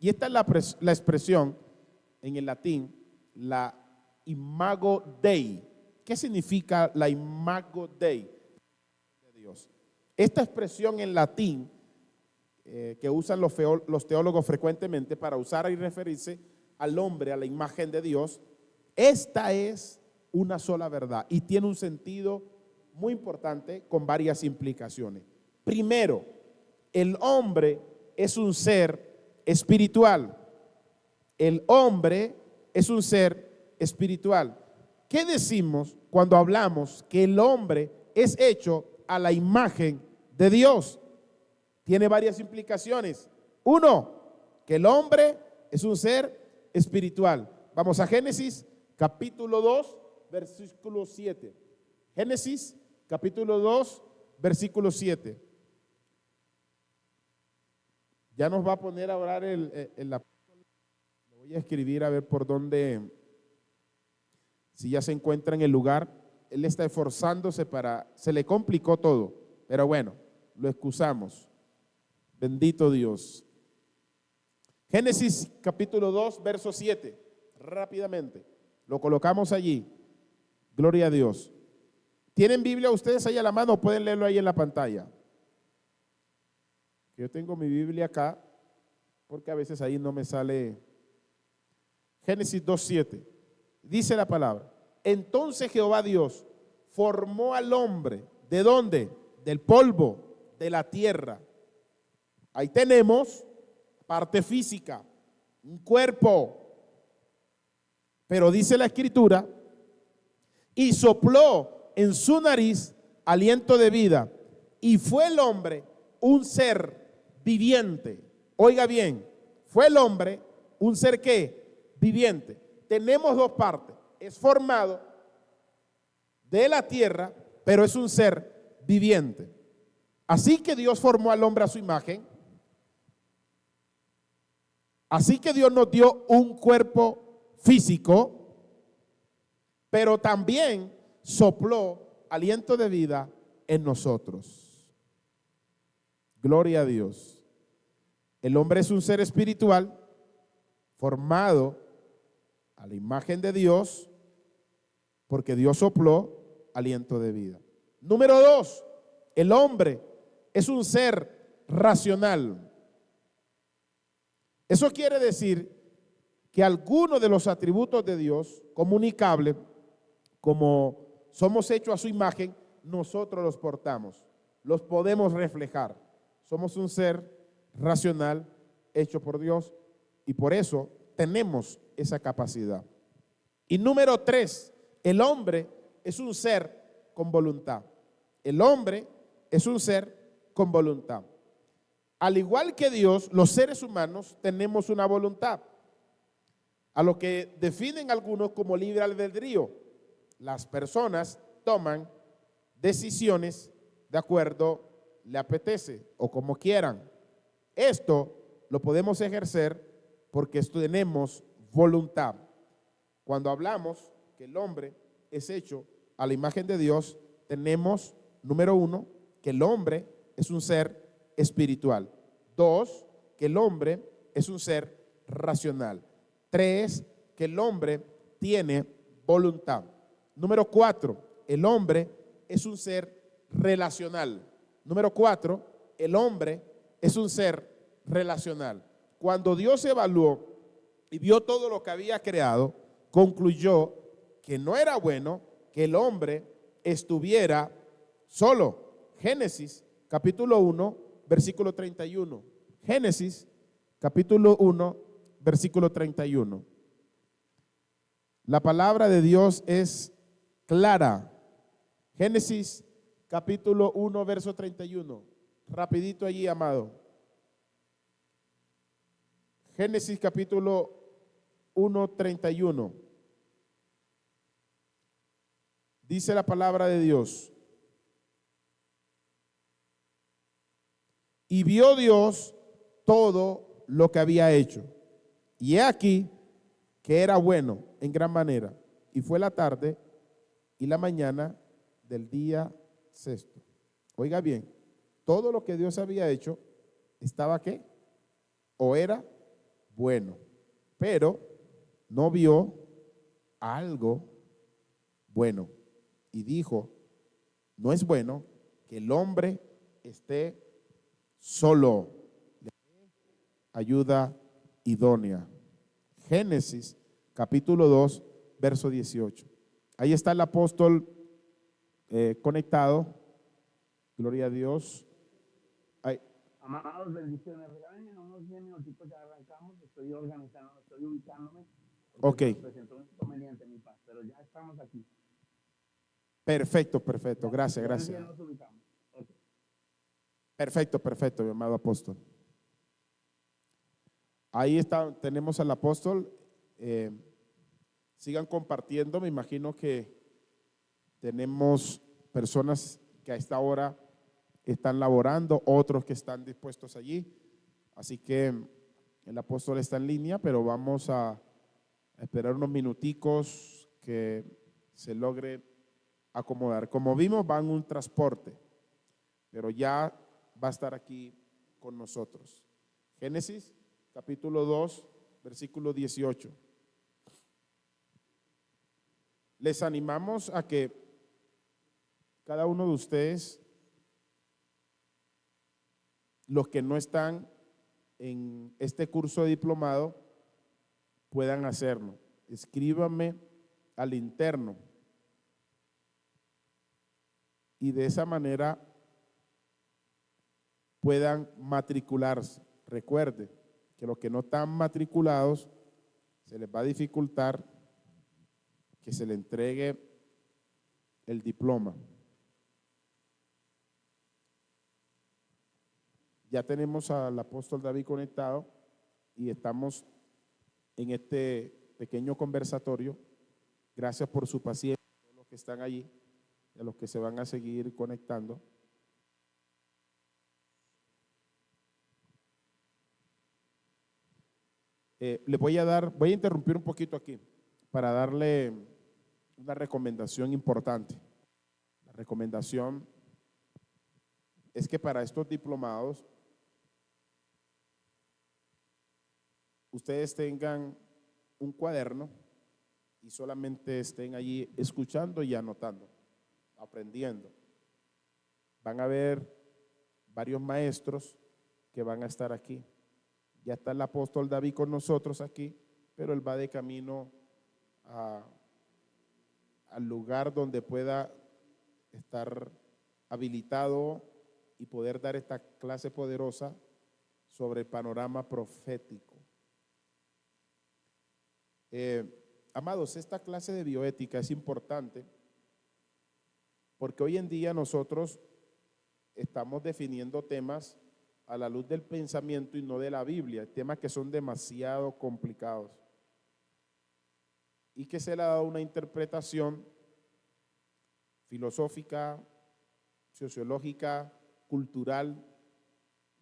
Y esta es la expresión en el latín, la imago Dei. ¿Qué significa la imago Dei? De Dios. Esta expresión en latín que usan los teólogos frecuentemente para usar y referirse al hombre, a la imagen de Dios, esta es una sola verdad y tiene un sentido muy importante con varias implicaciones. Primero, el hombre es un ser espiritual. El hombre es un ser espiritual. ¿Qué decimos cuando hablamos que el hombre es hecho a la imagen de Dios? Tiene varias implicaciones. Uno, que el hombre es un ser espiritual. Vamos a Génesis capítulo 2, versículo 7. Génesis capítulo 2, versículo 7. Ya nos va a poner a orar lo voy a escribir a ver por dónde, si ya se encuentra en el lugar. Él está esforzándose se le complicó todo, pero bueno, lo excusamos. Bendito Dios. Génesis capítulo 2, verso 7. Rápidamente. Lo colocamos allí. Gloria a Dios. ¿Tienen Biblia ustedes ahí a la mano o pueden leerlo ahí en la pantalla? Yo tengo mi Biblia acá porque a veces ahí no me sale. Génesis 2:7. Dice la palabra: entonces Jehová Dios formó al hombre. ¿De dónde? Del polvo de la tierra. Ahí tenemos parte física, un cuerpo. Pero dice la escritura, y sopló en su nariz aliento de vida, y fue el hombre un ser viviente. Oiga bien, fue el hombre un ser ¿qué? Viviente. Tenemos dos partes. Es formado de la tierra, pero es un ser viviente. Así que Dios formó al hombre a su imagen. Así que Dios nos dio un cuerpo físico, pero también sopló aliento de vida en nosotros. Gloria a Dios. El hombre es un ser espiritual formado a la imagen de Dios porque Dios sopló aliento de vida. Número 2, el hombre es un ser racional. Eso quiere decir que algunos de los atributos de Dios comunicables, como somos hechos a su imagen, nosotros los portamos, los podemos reflejar. Somos un ser racional hecho por Dios y por eso tenemos esa capacidad. Y número 3, el hombre es un ser con voluntad. El hombre es un ser con voluntad. Al igual que Dios, los seres humanos tenemos una voluntad, a lo que definen algunos como libre albedrío. Las personas toman decisiones de acuerdo le apetece o como quieran. Esto lo podemos ejercer porque tenemos voluntad. Cuando hablamos que el hombre es hecho a la imagen de Dios, tenemos, número 1, que el hombre es un ser espiritual. 2, que el hombre es un ser racional. 3, que el hombre tiene voluntad. Número 4, el hombre es un ser relacional. Número 4, el hombre es un ser relacional. Cuando Dios evaluó y vio todo lo que había creado, concluyó que no era bueno que el hombre estuviera solo. Génesis capítulo 1, versículo 31. Génesis capítulo 1, versículo 31. La palabra de Dios es clara. Génesis capítulo 1, verso 31. Rapidito allí, amado. Génesis capítulo 1, 31. Dice la palabra de Dios: y vio Dios todo lo que había hecho, y he aquí que era bueno en gran manera, y fue la tarde y la mañana del día sexto. Oiga bien, todo lo que Dios había hecho estaba ¿qué? O era bueno, pero no vio algo bueno y dijo, no es bueno que el hombre esté solo. Ayuda idónea. Génesis capítulo 2, verso 18. Ahí está el apóstol conectado. Gloria a Dios. Ahí. Amados, bendiciones. Regálenme unos 10 minutitos, ya arrancamos. Estoy organizando, estoy ubicándome. Ok. Se me presentó un inconveniente, mi paz, pero ya estamos aquí. Perfecto, perfecto. Ya, Gracias, ya gracias. nos ubicamos. Okay. Perfecto, perfecto, mi amado apóstol. Ahí está, tenemos al apóstol. Sigan compartiendo. Me imagino que tenemos personas que a esta hora están laborando, otros que están dispuestos allí. Así que el apóstol está en línea, pero vamos a esperar unos minuticos que se logre acomodar. Como vimos, va en un transporte, pero ya va a estar aquí con nosotros. Génesis capítulo 2, versículo 18. Les animamos a que cada uno de ustedes, los que no están en este curso de diplomado, puedan hacerlo. Escríbanme al interno y de esa manera puedan matricularse. Recuerde que los que no están matriculados se les va a dificultar que se le entregue el diploma. Ya tenemos al apóstol David conectado y estamos en este pequeño conversatorio. Gracias por su paciencia a todos los que están allí y a los que se van a seguir conectando. voy a interrumpir un poquito aquí para darle una recomendación importante. La recomendación es que para estos diplomados ustedes tengan un cuaderno y solamente estén allí escuchando y anotando, aprendiendo. Van a haber varios maestros que van a estar aquí. Ya está el apóstol David con nosotros aquí, pero él va de camino al lugar donde pueda estar habilitado y poder dar esta clase poderosa sobre el panorama profético. Amados, esta clase de bioética es importante porque hoy en día nosotros estamos definiendo temas a la luz del pensamiento y no de la Biblia, temas que son demasiado complicados y que se le ha dado una interpretación filosófica, sociológica, cultural,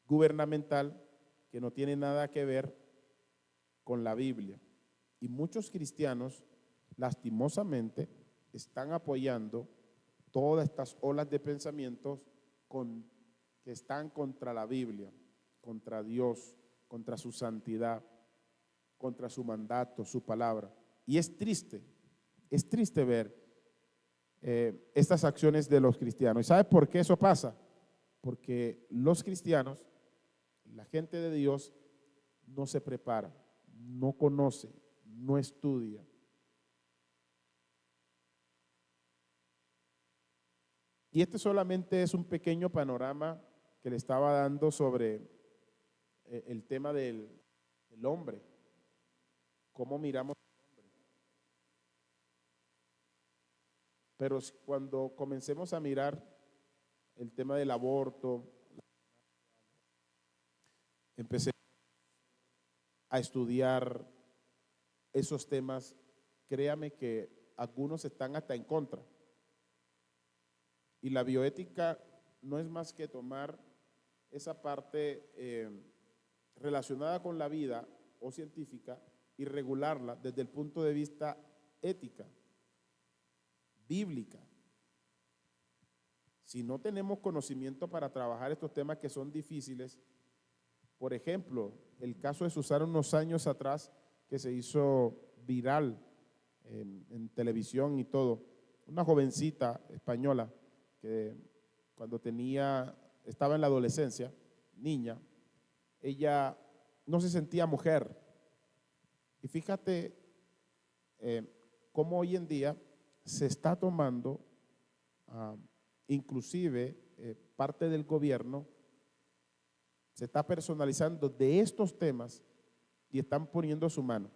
gubernamental, que no tiene nada que ver con la Biblia. Y muchos cristianos, lastimosamente, están apoyando todas estas olas de pensamientos que están contra la Biblia, contra Dios, contra su santidad, contra su mandato, su palabra. Y es triste ver estas acciones de los cristianos. ¿Y sabe por qué eso pasa? Porque los cristianos, la gente de Dios, no se prepara, no conoce, no estudia. Y este solamente es un pequeño panorama que le estaba dando sobre el tema del hombre, cómo miramos al hombre. Pero cuando comencemos a mirar el tema del aborto, empecé a estudiar esos temas, créame que algunos están hasta en contra. Y la bioética no es más que tomar esa parte relacionada con la vida o científica y regularla desde el punto de vista ética, bíblica. Si no tenemos conocimiento para trabajar estos temas que son difíciles, por ejemplo, el caso de Susana unos años atrás, que se hizo viral en televisión y todo. Una jovencita española que cuando estaba en la adolescencia, niña, ella no se sentía mujer. Y fíjate cómo hoy en día se está tomando, inclusive parte del gobierno, se está personalizando de estos temas y están poniendo su mano.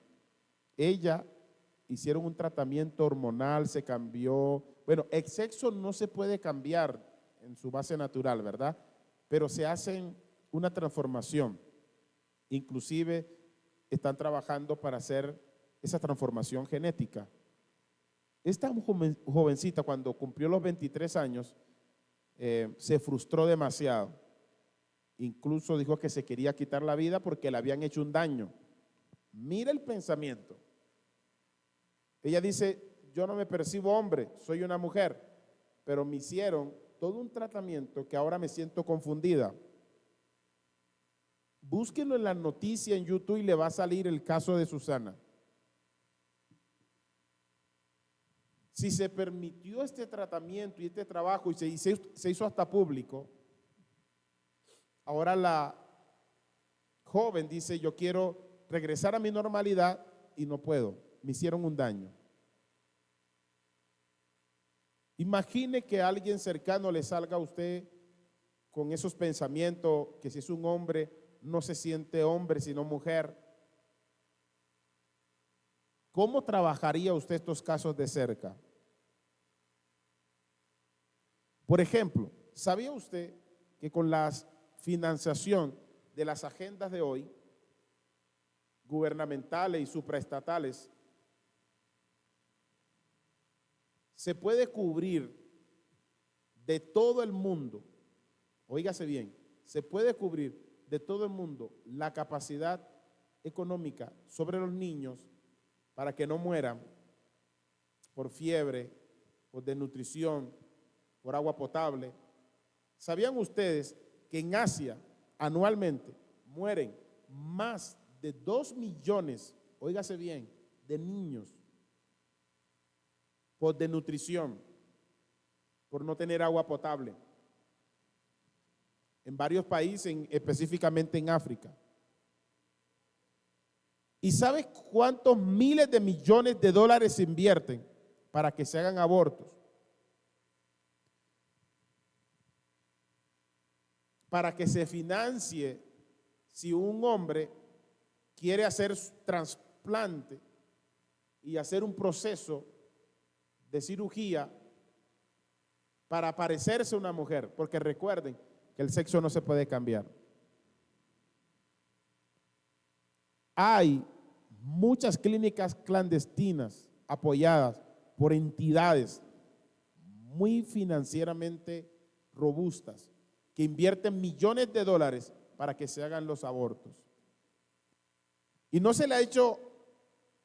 Ella hicieron un tratamiento hormonal, se cambió. Bueno, el sexo no se puede cambiar en su base natural, ¿verdad? Pero se hacen una transformación. Inclusive están trabajando para hacer esa transformación genética. Esta jovencita, cuando cumplió los 23 años, se frustró demasiado. Incluso dijo que se quería quitar la vida porque le habían hecho un daño. Mira el pensamiento. Ella dice, yo no me percibo hombre, soy una mujer, pero me hicieron todo un tratamiento que ahora me siento confundida. Búsquenlo en la noticia en YouTube y le va a salir el caso de Susana. Si se permitió este tratamiento y este trabajo y se hizo hasta público, ahora la joven dice, yo quiero regresar a mi normalidad y no puedo, me hicieron un daño. Imagine que a alguien cercano le salga a usted con esos pensamientos, que si es un hombre, no se siente hombre, sino mujer. ¿Cómo trabajaría usted estos casos de cerca? Por ejemplo, ¿sabía usted que con la financiación de las agendas de hoy, gubernamentales y supraestatales, se puede cubrir de todo el mundo, óigase bien, se puede cubrir de todo el mundo la capacidad económica sobre los niños para que no mueran por fiebre, por desnutrición, por agua potable? ¿Sabían ustedes que en Asia anualmente mueren más de 2 millones, óigase bien, de niños por desnutrición, por no tener agua potable? En varios países, específicamente en África. ¿Y sabes cuántos miles de millones de dólares se invierten para que se hagan abortos? Para que se financie si un hombre quiere hacer trasplante y hacer un proceso de cirugía para parecerse a una mujer, porque recuerden que el sexo no se puede cambiar. Hay muchas clínicas clandestinas apoyadas por entidades muy financieramente robustas que invierten millones de dólares para que se hagan los abortos. Y no se le ha hecho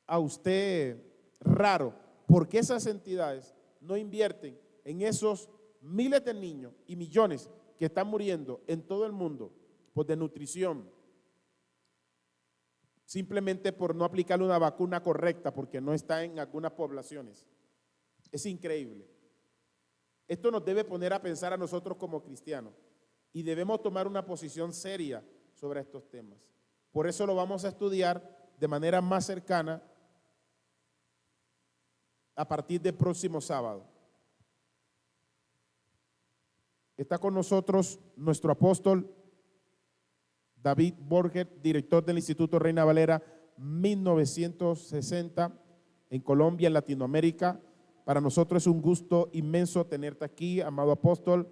a usted raro porque esas entidades no invierten en esos miles de niños y millones que están muriendo en todo el mundo por desnutrición, simplemente por no aplicarle una vacuna correcta porque no está en algunas poblaciones. Es increíble. Esto nos debe poner a pensar a nosotros como cristianos y debemos tomar una posición seria sobre estos temas. Por eso lo vamos a estudiar de manera más cercana a partir del próximo sábado. Está con nosotros nuestro apóstol David Borger, director del Instituto Reina Valera 1960 en Colombia, en Latinoamérica. Para nosotros es un gusto inmenso tenerte aquí, amado apóstol.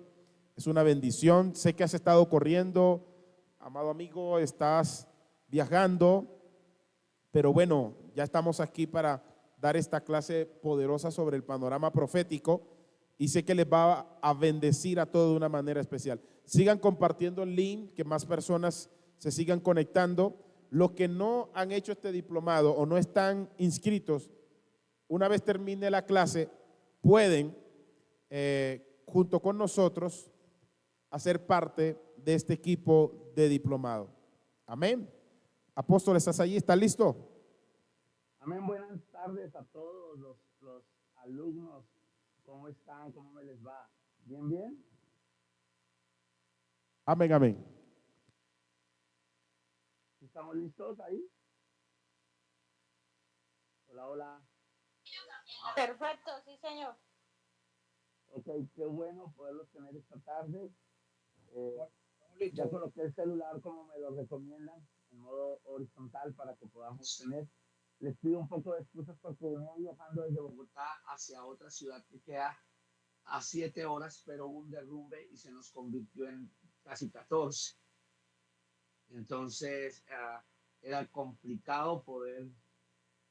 Es una bendición. Sé que has estado corriendo, amado amigo, estás viajando, pero bueno, ya estamos aquí para dar esta clase poderosa sobre el panorama profético y sé que les va a bendecir a todos de una manera especial. Sigan compartiendo el link, que más personas se sigan conectando. Los que no han hecho este diplomado o no están inscritos, una vez termine la clase, pueden, junto con nosotros, hacer parte de este equipo de diplomado. Amén. Apóstol, ¿estás allí? ¿Está listo? Amén. Buenas tardes a todos los alumnos. ¿Cómo están? ¿Cómo me les va? ¿Bien, bien? Amén, amén. ¿Estamos listos ahí? Hola, hola. Perfecto, sí, señor. Ok, qué bueno poderlos tener esta tarde. Ya coloqué el celular como me lo recomiendan, en modo horizontal para que podamos tener. Les pido un poco de excusas porque venía viajando desde Bogotá hacia otra ciudad que queda a 7 horas, pero hubo un derrumbe y se nos convirtió en casi 14. Entonces, era complicado poder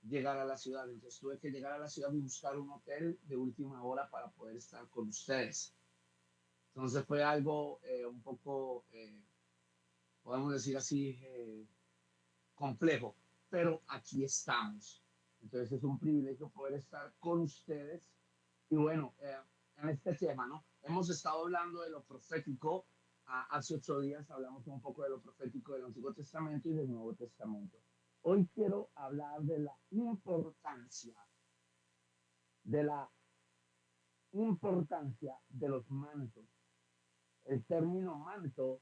llegar a la ciudad. Entonces, tuve que llegar a la ciudad y buscar un hotel de última hora para poder estar con ustedes. Entonces, fue algo un poco, podemos decir así, complejo, pero aquí estamos. Entonces, es un privilegio poder estar con ustedes. Y bueno, en este tema, ¿no? Hemos estado hablando de lo profético. Hace 8 días hablamos un poco de lo profético del Antiguo Testamento y del Nuevo Testamento. Hoy quiero hablar de la importancia de los mantos. El término manto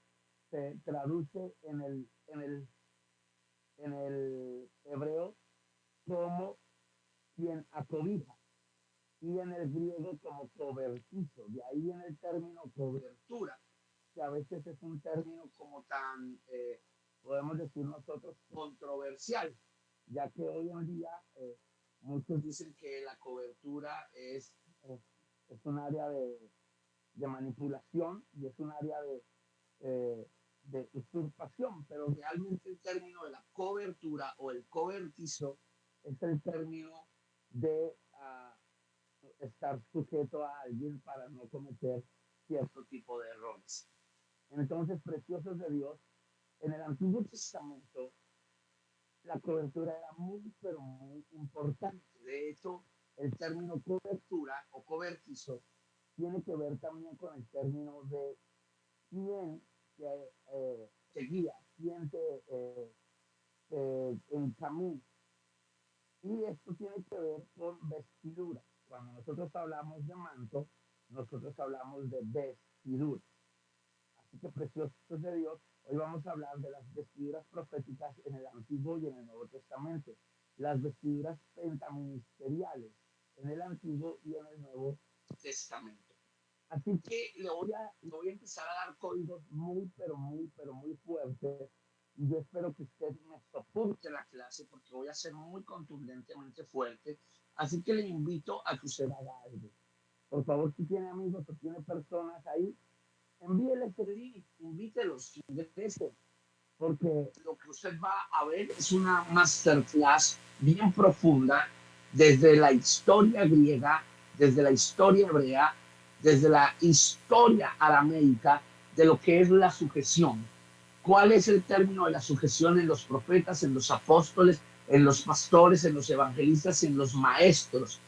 se traduce en el hebreo como quien acobija y en el griego como cobertizo. De ahí viene el término cobertura, que a veces es un término como tan, podemos decir nosotros, controversial, ya que hoy en día muchos dicen que la cobertura es un área de manipulación y es un área de usurpación, pero realmente el término de la cobertura o el cobertizo es el término de estar sujeto a alguien para no cometer cierto tipo de errores. Entonces, preciosos de Dios, en el Antiguo Testamento la cobertura era muy, pero muy importante. De hecho, el término cobertura o cobertizo tiene que ver también con el término de quién te guía, quién te encamina. Y esto tiene que ver con vestidura. Cuando nosotros hablamos de manto, nosotros hablamos de vestidura. Así que, preciosos de Dios, hoy vamos a hablar de las vestiduras proféticas en el Antiguo y en el Nuevo Testamento. Las vestiduras pentaministeriales en el Antiguo y en el Nuevo Testamento. Así que le voy a empezar a dar códigos muy, pero muy fuertes. Y yo espero que usted me soporte la clase porque voy a ser muy contundentemente fuerte. Así que le invito a que usted haga algo. Por favor, si tiene amigos o tiene personas ahí, envíeles el link, invítelos, ingresen, porque lo que usted va a ver es una masterclass bien profunda desde la historia griega, desde la historia hebrea, desde la historia arameica de lo que es la sujeción. ¿Cuál es el término de la sujeción en los profetas, en los apóstoles, en los pastores, en los evangelistas, en los maestros?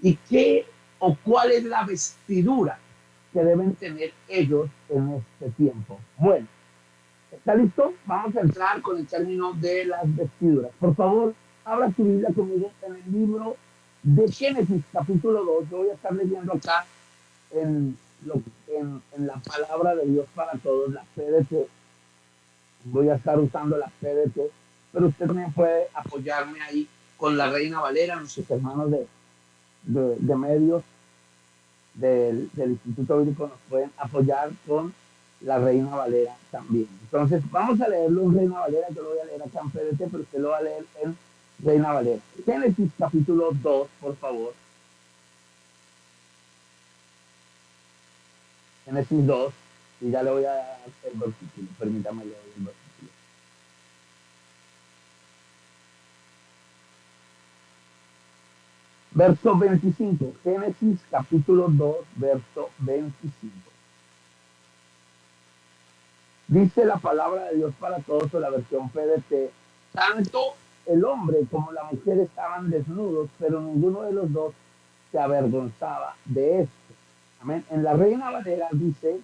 ¿Y qué o cuál es la vestidura que deben tener ellos en este tiempo? Bueno, ¿está listo? Vamos a entrar con el término de las vestiduras. Por favor, abra su Biblia conmigo en el libro de Génesis, capítulo 2. Yo voy a estar leyendo acá en, en la palabra de Dios para todos, la PDT. Voy a estar usando la PDT, pero usted también puede apoyarme ahí con la Reina Valera, nuestros hermanos de medios del Instituto Bíblico nos pueden apoyar con la Reina Valera también. Entonces, vamos a leerlo en Reina Valera. Yo lo voy a leer acá en PDT, pero usted lo va a leer en Reina Valera. Génesis capítulo 2, por favor. Génesis 2, y ya le voy a dar el versículo. Permítame leer el versículo. Verso 25. Génesis capítulo 2, verso 25. Dice la palabra de Dios para todos en la versión PDT. Tanto el hombre como la mujer estaban desnudos, pero ninguno de los dos se avergonzaba de esto. Amén. En la Reina Valera dice,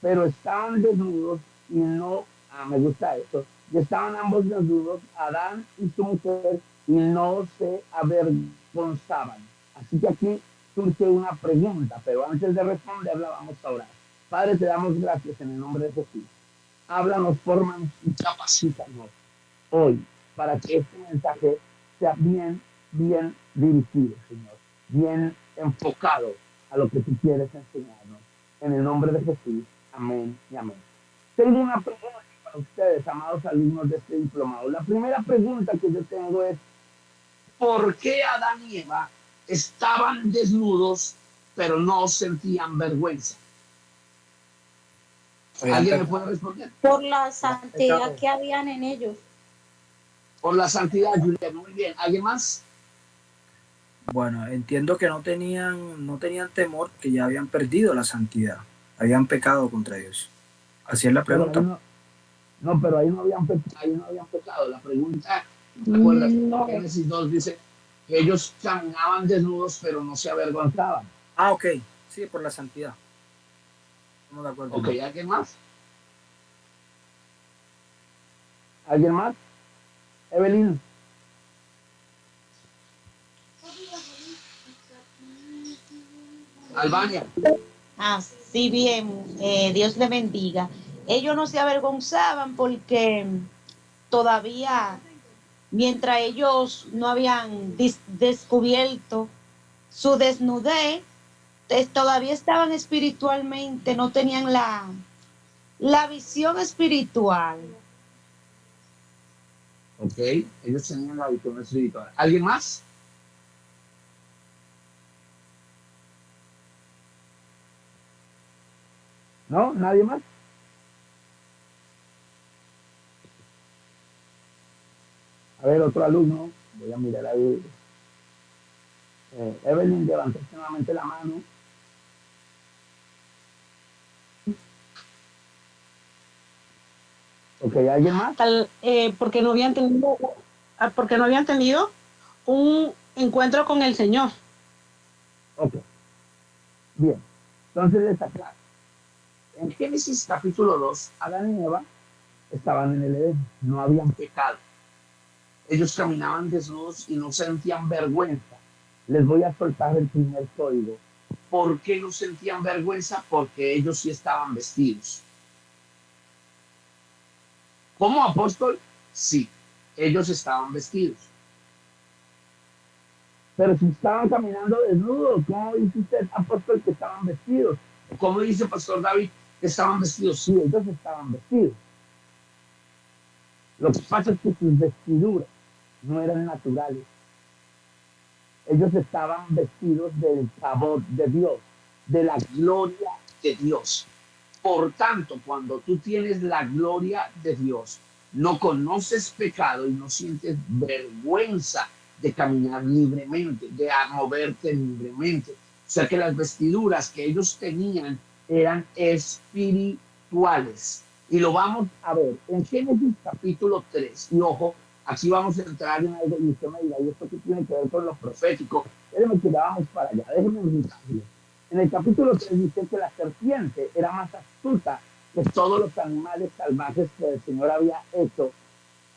pero estaban desnudos y no Me gusta eso. Y estaban ambos desnudos, Adán y su mujer, y no se avergonzaban. Así que aquí surge una pregunta, pero antes de responderla vamos a orar. Padre, te damos gracias en el nombre de Jesús. Háblanos, fórmanos y capacítanos hoy para que este mensaje sea bien dirigido, Señor, bien enfocado a lo que tú quieres enseñarnos. En el nombre de Jesús, amén y amén. Tengo una pregunta para ustedes, amados alumnos de este diplomado. La primera pregunta que yo tengo es, ¿por qué Adán y Eva estaban desnudos pero no sentían vergüenza? ¿Alguien me puede responder? Por la santidad que habían en ellos. Por la santidad, Julián. Muy bien. ¿Alguien más? Bueno, entiendo que no tenían temor, que ya habían perdido la santidad, habían pecado contra Dios. Así es la pregunta. Pero ahí no habían pecado. La pregunta, ¿te acuerdas? No. Génesis 2 dice que ellos caminaban desnudos, pero no se avergonzaban. Ah, ok. Sí, por la santidad. Estamos de acuerdo. Ok, ¿alguien más? ¿Alguien más? Evelyn. Albania. Sí, bien, Dios le bendiga. Ellos no se avergonzaban porque todavía, mientras ellos no habían descubierto su desnudez, todavía estaban espiritualmente, no tenían la visión espiritual. Ok, ellos tenían la visión espiritual. ¿Alguien más? ¿No? ¿Nadie más? A ver, otro alumno. Voy a mirar ahí. Evelyn, levantaste nuevamente la mano. Ok, ¿alguien más? Porque no habían tenido un encuentro con el Señor. Ok. Bien. Entonces les aclaro. En Génesis capítulo 2, Adán y Eva estaban en el Edén, no habían pecado. Ellos caminaban desnudos y no sentían vergüenza. Les voy a soltar el primer código. ¿Por qué no sentían vergüenza? Porque ellos sí estaban vestidos. ¿Como apóstol? Sí, ellos estaban vestidos. Pero si estaban caminando desnudos, ¿cómo dice usted, apóstol, que estaban vestidos? ¿Cómo dice Pastor David que estaban vestidos? Sí, ellos estaban vestidos. Lo que pasa es que sus vestiduras no eran naturales. Ellos estaban vestidos del favor de Dios, de la gloria de Dios. Por tanto, cuando tú tienes la gloria de Dios, no conoces pecado y no sientes vergüenza de caminar libremente, de moverte libremente. O sea que las vestiduras que ellos tenían eran espirituales. Y lo vamos a ver en Génesis capítulo 3. Y ojo, aquí vamos a entrar en algo y usted me dirá, ¿y esto qué tiene que ver con lo profético? Déjeme que ya vamos para allá, déjeme invitarle. En el capítulo 3 dice que la serpiente era más astuta que todos los animales salvajes que el Señor había hecho.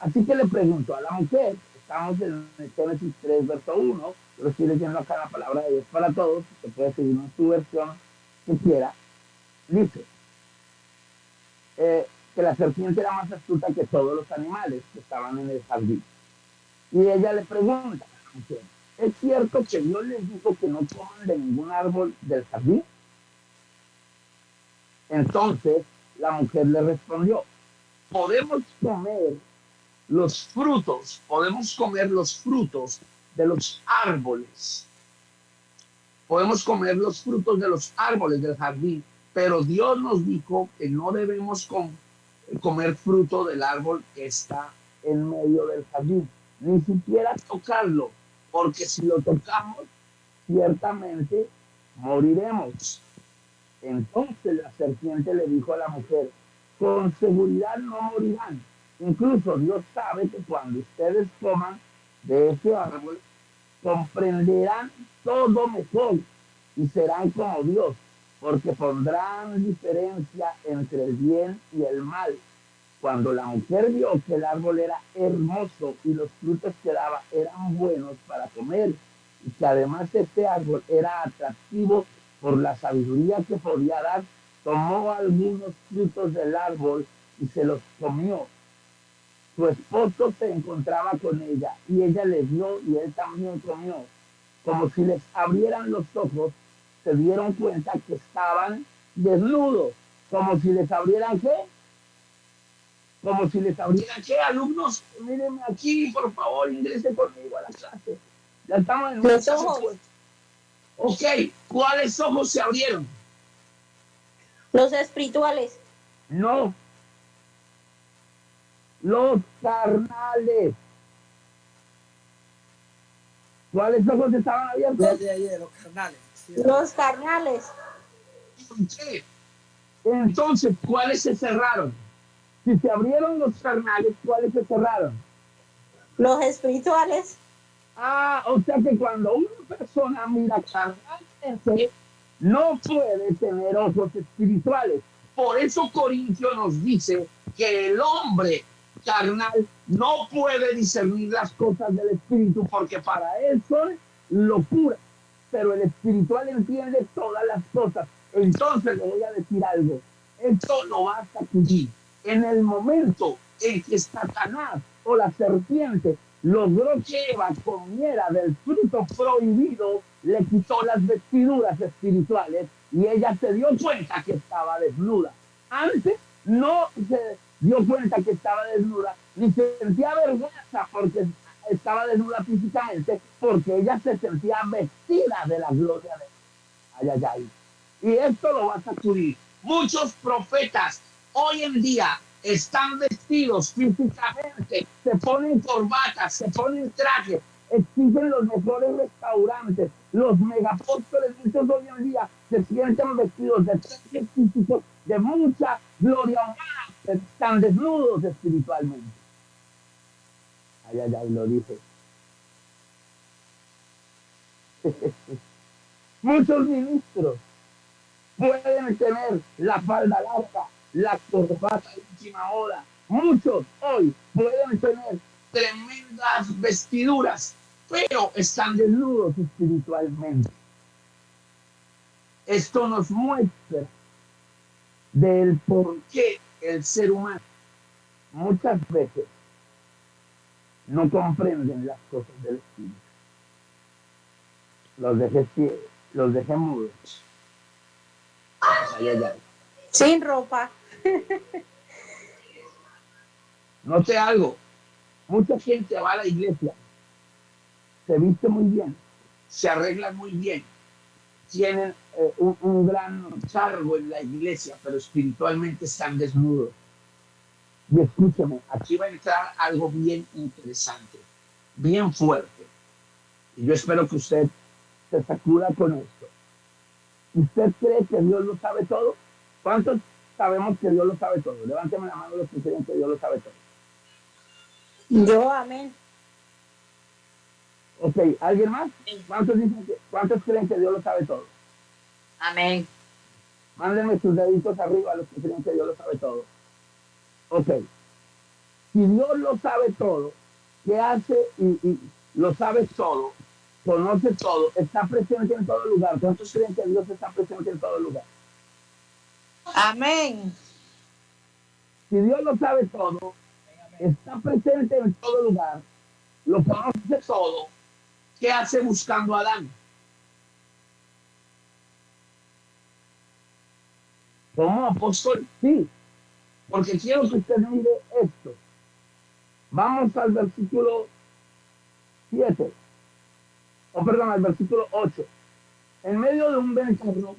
Así que le pregunto a la mujer, estamos en el Génesis 3, verso 1, yo lo estoy leyendo acá la palabra de Dios para todos, usted puede seguir en su versión que quiera, dice que la serpiente era más astuta que todos los animales que estaban en el jardín. Y ella le pregunta a la mujer, ¿es cierto que Dios les dijo que no coman de ningún árbol del jardín? Entonces la mujer le respondió, podemos comer los frutos de los árboles. Podemos comer los frutos de los árboles del jardín, pero Dios nos dijo que no debemos comer fruto del árbol que está en medio del jardín, ni siquiera tocarlo, porque si lo tocamos, ciertamente moriremos. Entonces la serpiente le dijo a la mujer, con seguridad no morirán. Incluso Dios sabe que cuando ustedes coman de ese árbol, comprenderán todo mejor y serán como Dios, porque pondrán diferencia entre el bien y el mal. Cuando la mujer vio que el árbol era hermoso y los frutos que daba eran buenos para comer, y que además este árbol era atractivo por la sabiduría que podía dar, tomó algunos frutos del árbol y se los comió. Su esposo se encontraba con ella y ella le dio y él también comió. Como si les abrieran los ojos, se dieron cuenta que estaban desnudos. Como si les abrieran qué? Como si les abrieran qué, alumnos. Mírenme aquí, por favor, ingresen conmigo a la clase. Ya estamos en una Los clase, ojos, pues. Ok, ¿cuáles ojos se abrieron? los espirituales, No, los carnales. ¿Cuáles ojos estaban abiertos? De los carnales. Sí, los carnales, Sí. Entonces, ¿cuáles se cerraron? Si se abrieron los carnales, ¿cuáles se cerraron? los espirituales. Ah, o sea que cuando una persona mira carnalmente, no puede tener ojos espirituales. Por eso Corintio nos dice que el hombre carnal no puede discernir las cosas del espíritu porque para él son locura. Pero el espiritual entiende todas las cosas. Entonces le voy a decir algo. Esto lo va a sacudir. En el momento en que Satanás o la serpiente logró que Eva comiera del fruto prohibido, le quitó las vestiduras espirituales y ella se dio cuenta que estaba desnuda. Antes no se dio cuenta que estaba desnuda, ni se sentía vergüenza porque estaba desnuda físicamente, porque ella se sentía vestida de la gloria de Dios. Ay, ay, ay. Y esto lo va a sacudir. Muchos profetas hoy en día están vestidos físicamente, se ponen corbatas, se ponen trajes, exigen los mejores restaurantes, los megapóstoles, muchos hoy en día se sienten vestidos de trajes físicos de mucha gloria humana, pero están desnudos espiritualmente. Ay, ay, ay, lo dije. Muchos ministros pueden tener la falda larga, la corbata de última hora. Muchos hoy pueden tener tremendas vestiduras, pero están desnudos espiritualmente. Esto nos muestra del por qué el ser humano muchas veces no comprenden las cosas del espíritu. Los dejé mudos. Ay, ay, ay. Sin ropa. Note algo, mucha gente va a la iglesia, se viste muy bien, se arreglan muy bien, tienen un gran cargo en la iglesia, pero espiritualmente están desnudos. Y escúcheme, aquí va a entrar algo bien interesante, bien fuerte. Y yo espero que usted se sacuda con esto. ¿Usted cree que Dios lo sabe todo? ¿Cuántos sabemos que Dios lo sabe todo? Levánteme la mano los que creen que Dios lo sabe todo. Yo, amén. Ok, ¿alguien más? ¿Cuántos creen que Dios lo sabe todo? Amén. Mándenme sus deditos arriba a los que creen que Dios lo sabe todo. Ok, si Dios lo sabe todo, ¿qué hace? Y lo sabe todo, conoce todo, está presente en todo lugar. ¿Cuántos creen que Dios está presente en todo lugar? Amén. Si Dios lo sabe todo, está presente en todo lugar, lo conoce todo, ¿qué hace buscando a Adán? ¿Cómo, apóstol? Sí, porque quiero que usted mire esto. Vamos al versículo 7, o perdón, al versículo 8. En medio de un ventarrón,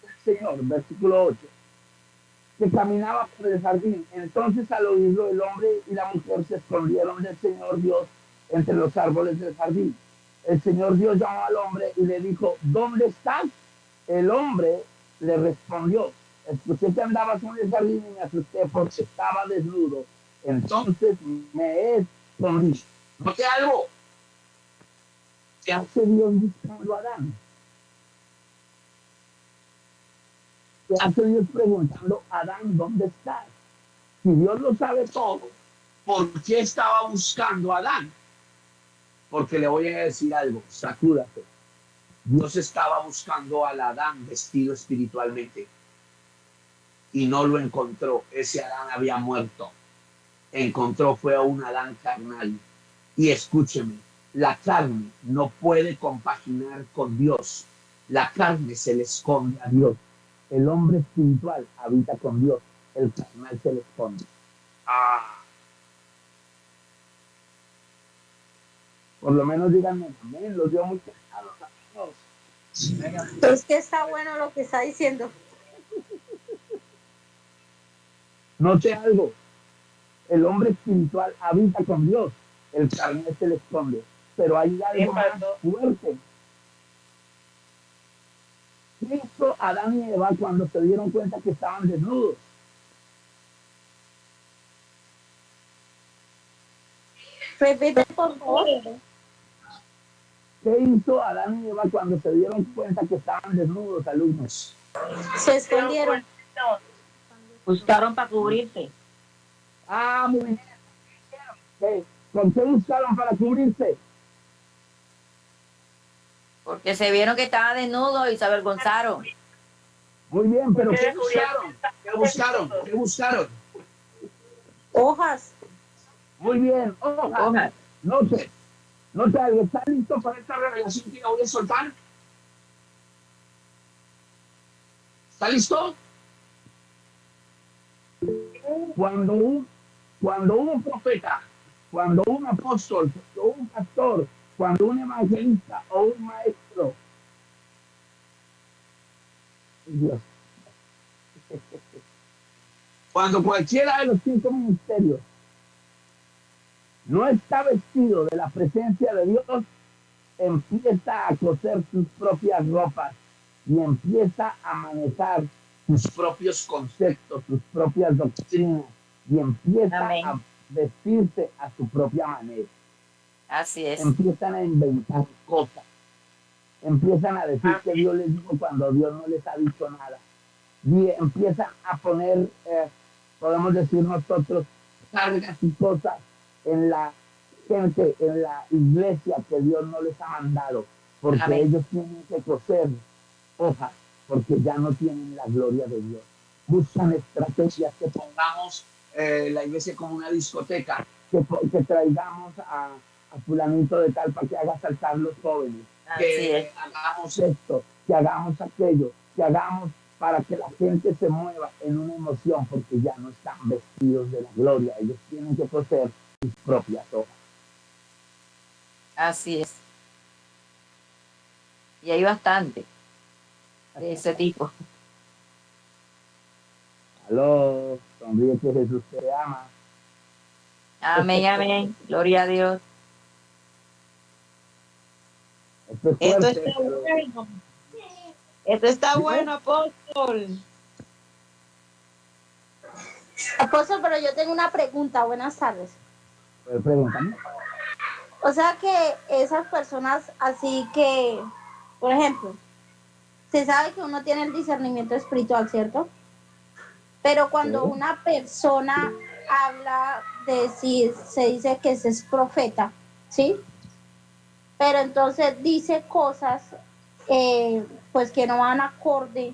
el Señor, versículo 8, que caminaba por el jardín. Entonces al oírlo el hombre y la mujer se escondieron del Señor Dios entre los árboles del jardín. El Señor Dios llamó al hombre y le dijo, ¿dónde estás? El hombre le respondió, escuché que andabas en el jardín y me asusté porque estaba desnudo. Entonces me escondí. Note algo. ¿Qué hace Dios buscando a Adán? ¿Qué hace Dios preguntando a Adán, ¿dónde estás? Si Dios lo sabe todo, ¿por qué estaba buscando a Adán? Porque le voy a decir algo, sacúdate. Dios estaba buscando al Adán vestido espiritualmente y no lo encontró. Ese Adán había muerto. Encontró fue a un Adán carnal. Y escúcheme, la carne no puede compaginar con Dios. La carne se le esconde a Dios. El hombre espiritual habita con Dios. El carnal se le esconde. Por lo menos díganme amén. Los veo muy pesados, amigos. Es que está bueno lo que está diciendo. Note algo. El hombre espiritual habita con Dios. El carnal se le esconde. Pero hay algo más fuerte. ¿Qué hizo Adán y Eva cuando se dieron cuenta que estaban desnudos? Repite, por favor. ¿Qué hizo Adán y Eva cuando se dieron cuenta que estaban desnudos, alumnos? Se escondieron. Buscaron para cubrirse. Ah, muy bien. ¿Qué? ¿Con qué buscaron para cubrirse? Porque se vieron que estaba desnudo y se avergonzaron. Muy bien, pero ¿qué buscaron? ¿Qué buscaron? ¿Qué buscaron? Hojas. Muy bien, hojas. Note, algo. ¿Está listo para esta revelación que le voy a soltar? ¿Está listo? Cuando un profeta, cuando un apóstol, cuando un pastor, cuando un evangelista o un maestro, Dios, cuando cualquiera de los 5 ministerios no está vestido de la presencia de Dios, empieza a coser sus propias ropas y empieza a manejar sus propios conceptos, sus propias doctrinas y empieza Amén. a vestirse a su propia manera. Así es. Empiezan a inventar cosas. Empiezan a decir que Dios les dijo cuando Dios no les ha dicho nada. Y empiezan a poner, podemos decir nosotros, cargas y cosas en la gente, en la iglesia que Dios no les ha mandado. Porque Amén. ellos tienen que coser hojas, porque ya no tienen la gloria de Dios. Buscan estrategias que pongamos la iglesia como una discoteca, que traigamos a fulanito de tal para que haga saltar los jóvenes, que hagamos esto, que hagamos aquello, que hagamos para que la gente se mueva en una emoción, porque ya no están vestidos de la gloria. Ellos tienen que coser sus propias hojas. Así es. Y hay bastante de ese tipo. Aló, sonríe que Jesús te ama. Amén, amén. Gloria a Dios. Esto es Esto fuerte, está pero- bueno. Esto está ¿Sí? bueno, apóstol. Apóstol, pero yo tengo una pregunta. Buenas tardes. Pero pregúntame. O sea que esas personas así que, por ejemplo, se sabe que uno tiene el discernimiento espiritual, ¿cierto? Pero cuando Sí. una persona habla de si se dice que ese es profeta, ¿sí? Pero entonces dice cosas pues que no van acorde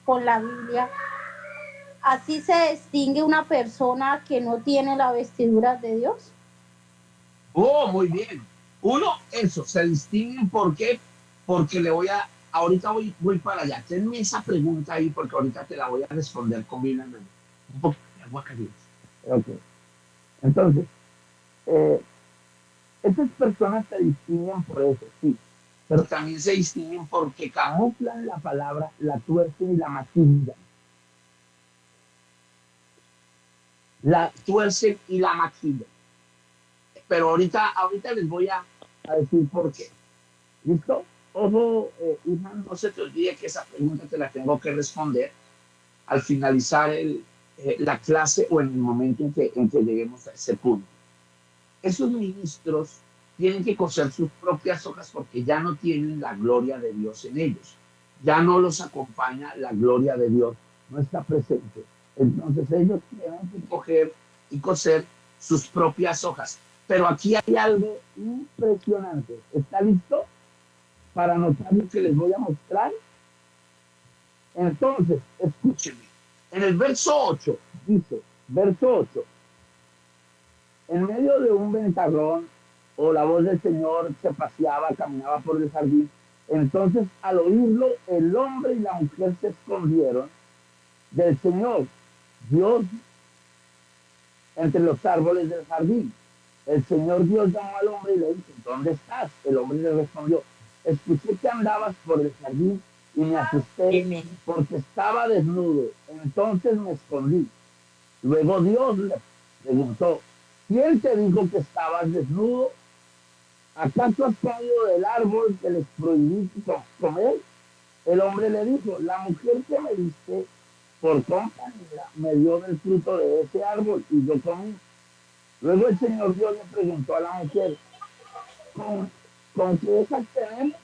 con la Biblia. Así se distingue una persona que no tiene la vestidura de Dios. Oh, muy bien. Uno, eso, se distinguen. ¿Por qué? Porque ahorita voy para allá. Tenme esa pregunta ahí porque ahorita te la voy a responder con Biblia en mano. Un poquito de agua caliente. Ok. Entonces, esas personas se distinguen por eso, sí. Pero también se distinguen porque camuflan la palabra, la tuercen y la maquillan. La tuercen y la maquillan. Pero ahorita les voy a decir por qué. ¿Listo? Ojo, hija, no se te olvide que esa pregunta te la tengo que responder al finalizar la clase o en el momento en que lleguemos a ese punto. Esos ministros tienen que coser sus propias hojas porque ya no tienen la gloria de Dios en ellos. Ya no los acompaña la gloria de Dios, no está presente. Entonces ellos tienen que coger y coser sus propias hojas. Pero aquí hay algo impresionante. ¿Está listo para notar lo que les voy a mostrar? Entonces, escúchenme. En el verso 8, dice, verso 8, en medio de un ventarrón o la voz del Señor se paseaba, caminaba por el jardín. Entonces, al oírlo, el hombre y la mujer se escondieron del Señor, Dios, entre los árboles del jardín. El Señor Dios llamó al hombre y le dijo, ¿dónde estás? El hombre le respondió, escuché que andabas por el jardín y me asusté Amén. porque estaba desnudo. Entonces me escondí. Luego Dios le preguntó, ¿quién te dijo que estabas desnudo? ¿Acaso has comido del árbol que les prohibí comer? El hombre le dijo, la mujer que me diste por compañera me dio del fruto de ese árbol y yo comí. Luego el Señor Dios le preguntó a la mujer, ¿con qué hijas tenemos?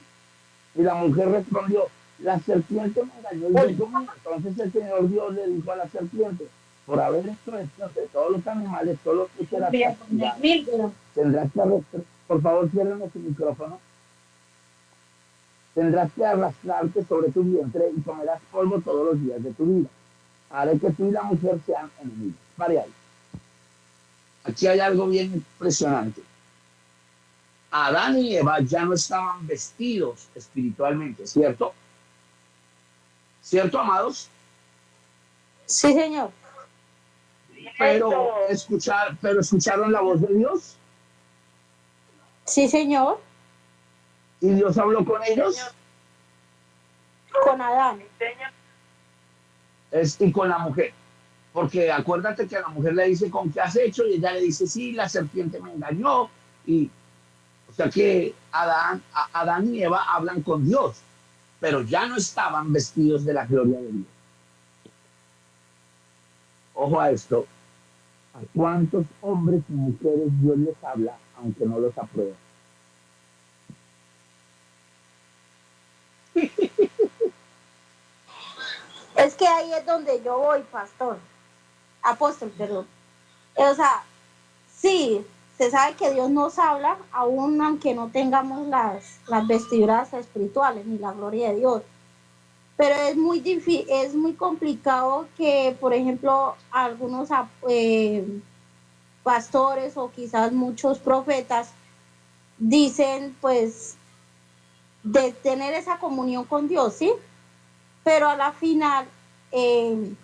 Y la mujer respondió, la serpiente me engañó y yo comí. Entonces el Señor Dios le dijo a la serpiente, por haber hecho esto entre todos los animales, solo tú serás castigado. Tendrás que arrastrar, por favor, ciérrame tu micrófono. Tendrás que arrastrarte sobre tu vientre y comerás polvo todos los días de tu vida. Haré que tú y la mujer sean enemigos. Pare ahí. Aquí hay algo bien impresionante. Adán y Eva ya no estaban vestidos espiritualmente, ¿cierto? ¿Cierto, amados? Sí, señor. Pero escucharon la voz de Dios Sí, señor. y Dios habló con ellos Con Adán. y con la mujer. Porque acuérdate que a la mujer le dice, ¿con qué has hecho? Y ella le dice, sí, la serpiente me engañó. Y, o sea que Adán y Eva hablan con Dios, pero ya no estaban vestidos de la gloria de Dios. Ojo a esto. ¿A cuántos hombres y mujeres Dios les habla, aunque no los aprueba? Es que ahí es donde yo voy, pastor. Apóstol, perdón. O sea, sí, se sabe que Dios nos habla, aún aunque no tengamos las vestiduras espirituales ni la gloria de Dios. Pero es muy difícil, es muy complicado que, por ejemplo, algunos pastores o quizás muchos profetas dicen, pues, de tener esa comunión con Dios, ¿sí? Pero a la final, eh,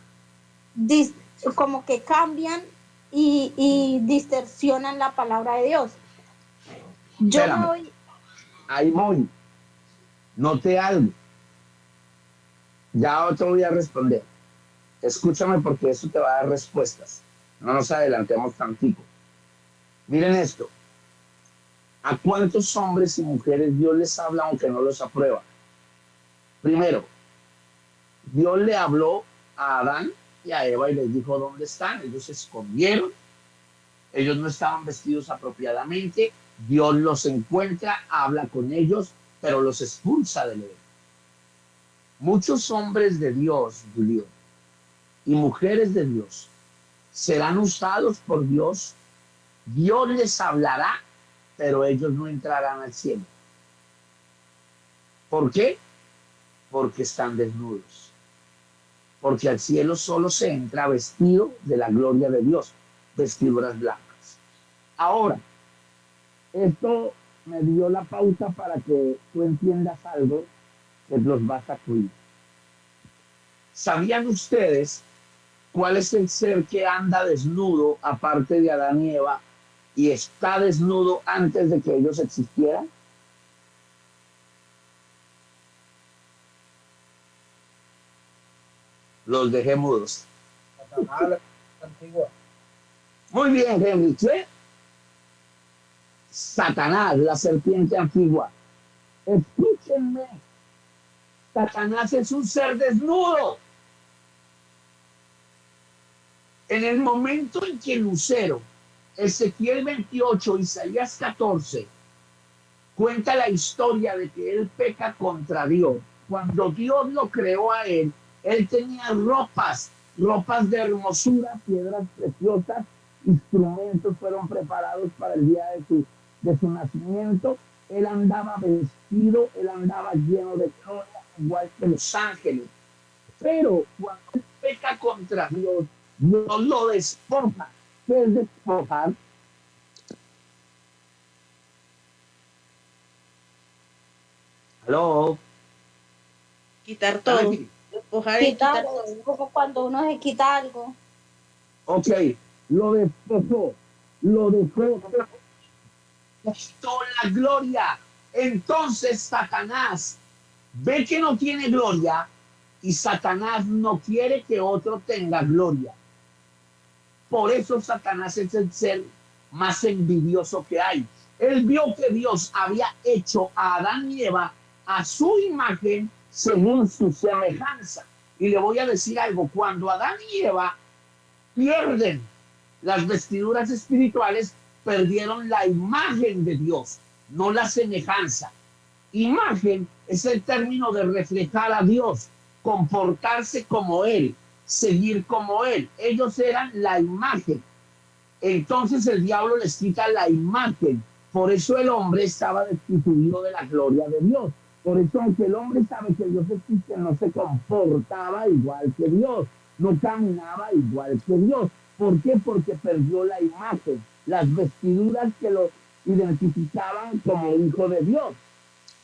como que cambian y distorsionan la palabra de Dios. Yo Espérame. me voy, Ahí voy. Note algo. Ya te voy a responder. Escúchame porque eso te va a dar respuestas. No nos adelantemos tantico. Miren esto. ¿A cuántos hombres y mujeres Dios les habla aunque no los aprueba? Primero, Dios le habló a Adán y a Eva y les dijo dónde están. Ellos se escondieron. Ellos no estaban vestidos apropiadamente. Dios los encuentra, habla con ellos, pero los expulsa del Edén. Muchos hombres de Dios, Julio, y mujeres de Dios serán usados por Dios. Dios les hablará, pero ellos no entrarán al cielo. ¿Por qué? Porque están desnudos. Porque al cielo solo se entra vestido de la gloria de Dios, vestiduras blancas. Ahora, esto me dio la pauta para que tú entiendas algo que los va a sacudir. ¿Sabían ustedes cuál es el ser que anda desnudo aparte de Adán y Eva y está desnudo antes de que ellos existieran? Los dejé mudos. Muy bien, Henry. ¿Sí? Satanás, la serpiente antigua. Escúchenme. Satanás es un ser desnudo. En el momento en que Lucero, Ezequiel 28, Isaías 14, cuenta la historia de que él peca contra Dios. Cuando Dios lo creó a él tenía ropas ropas de hermosura, piedras preciosas, instrumentos fueron preparados para el día de su nacimiento. Él andaba vestido, él andaba lleno de gloria, igual que los ángeles. Pero cuando él peca contra Dios, Dios lo despoja. ¿Qué es despojar? ¿Aló? Quitar todo. Despojar y quitar Quitar, todo. como cuando uno se quita algo. Ok, lo despojó, lo dejó, quitó la gloria. Entonces Satanás ve que no tiene gloria y Satanás no quiere que otro tenga gloria. Por eso Satanás es el ser más envidioso que hay. Él vio que Dios había hecho a Adán y Eva a su imagen según su semejanza. Y le voy a decir algo, cuando Adán y Eva pierden las vestiduras espirituales, perdieron la imagen de Dios, no la semejanza. Imagen es el término de reflejar a Dios, comportarse como Él, seguir como Él. Ellos eran la imagen. Entonces el diablo les quita la imagen. Por eso el hombre estaba destituido de la gloria de Dios. Por eso, aunque el hombre sabe que Dios existe, no se comportaba igual que Dios, no caminaba igual que Dios. ¿Por qué? Porque perdió la imagen, las vestiduras que lo identificaban como hijo de Dios.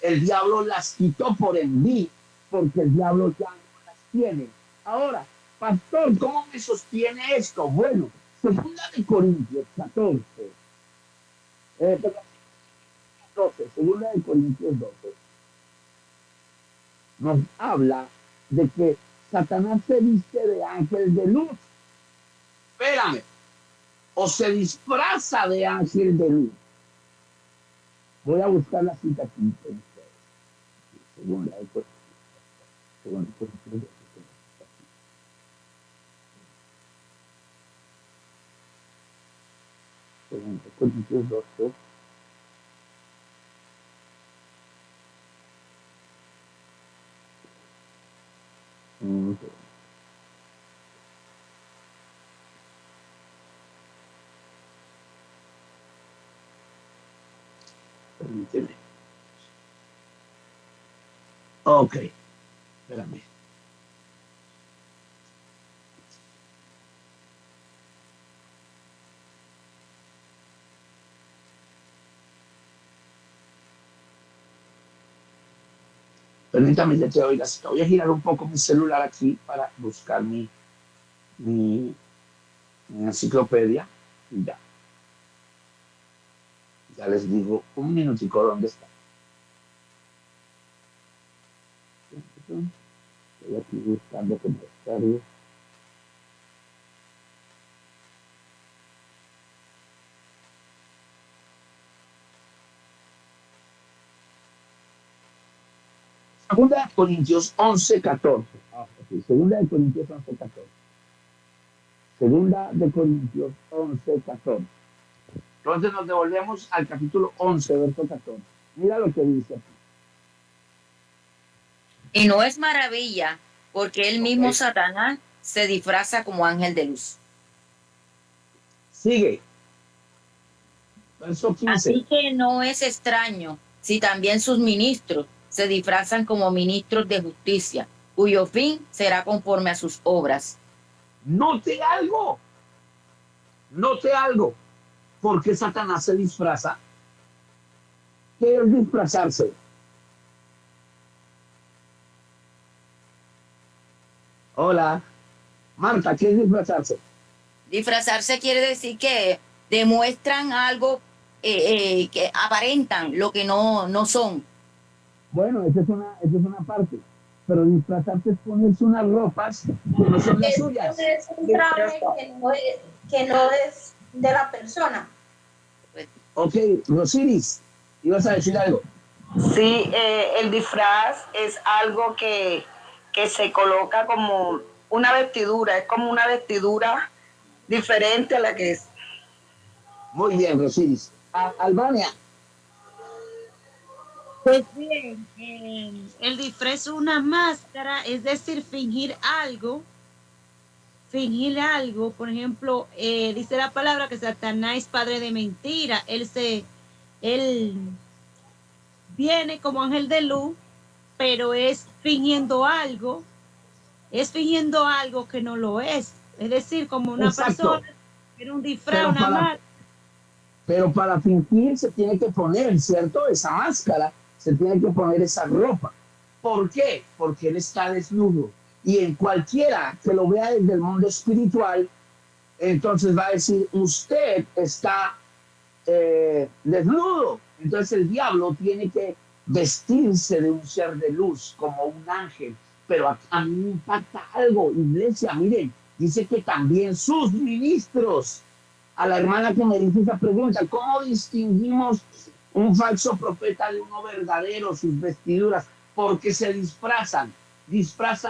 El diablo las quitó por envidia, porque el diablo ya no las tiene. Ahora, pastor, ¿cómo me sostiene esto? Bueno, segunda de Corintios 14, 12, segunda de Corintios 12, nos habla de que Satanás se viste de ángel de luz. Espérame, o se disfraza de ángel de luz. Voy a buscar la cita aquí. Segunda de Corintios. Segunda de Corintios 12. Segunda de Corintios 12. Permíteme. Ok, espérame. Permítame, ya te doy la cita. Voy a girar un poco mi celular aquí para buscar mi enciclopedia. Y ya. Ya les digo un minutico dónde está. Estoy aquí buscando comentarios. Segunda de Corintios 11, 14. Okay. Segunda de Corintios 11, 14. Segunda de Corintios 11, 14. Entonces nos devolvemos al capítulo 11, verso 14. Mira lo que dice aquí. Y no es maravilla, porque el mismo Ok. Satanás se disfraza como ángel de luz. Sigue. Verso 15. Así que no es extraño si también sus ministros se disfrazan como ministros de justicia, cuyo fin será conforme a sus obras. Note algo. Note algo. ¿Por qué Satanás se disfraza? ¿Qué es disfrazarse? Hola. Marta, ¿qué es disfrazarse? Disfrazarse quiere decir que demuestran algo que aparentan lo que no son. Bueno, esa es una parte. Pero disfrazarse es ponerse unas ropas que no son las suyas. Es un traje que no es de la persona. Ok, Rosiris, ibas a decir algo. Sí, el disfraz es algo que se coloca como una vestidura, es como una vestidura diferente a la que es. Muy bien, Rosiris. Albania. Pues bien, el disfraz es una máscara, es decir, fingir algo fingir algo. Por ejemplo, dice la palabra que Satanás es padre de mentira. Él viene como ángel de luz, pero es fingiendo algo que no lo es. Es decir, como una Exacto. persona que era un disfraz, una máscara. Pero para fingir se tiene que poner, ¿cierto? Esa máscara, se tiene que poner esa ropa. ¿Por qué? Porque él está desnudo. Y en cualquiera que lo vea desde el mundo espiritual, entonces va a decir, usted está desnudo. Entonces el diablo tiene que vestirse de un ser de luz, como un ángel. Pero a mí me impacta algo, iglesia, miren, dice que también sus ministros, a la hermana que me dice esa pregunta, ¿cómo distinguimos un falso profeta de uno verdadero? Sus vestiduras, porque se disfrazan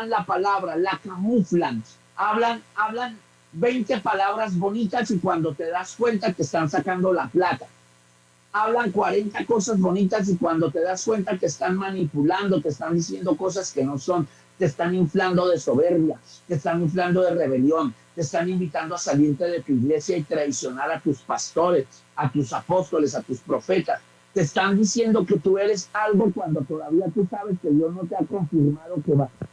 la palabra, la camuflan, hablan 20 palabras bonitas y cuando te das cuenta te están sacando la plata. Hablan 40 cosas bonitas y cuando te das cuenta te están manipulando, te están diciendo cosas que no son, te están inflando de soberbia, te están inflando de rebelión, te están invitando a salirte de tu iglesia y traicionar a tus pastores, a tus apóstoles, a tus profetas. Te están diciendo que tú eres algo cuando todavía tú sabes que Dios no te ha confirmado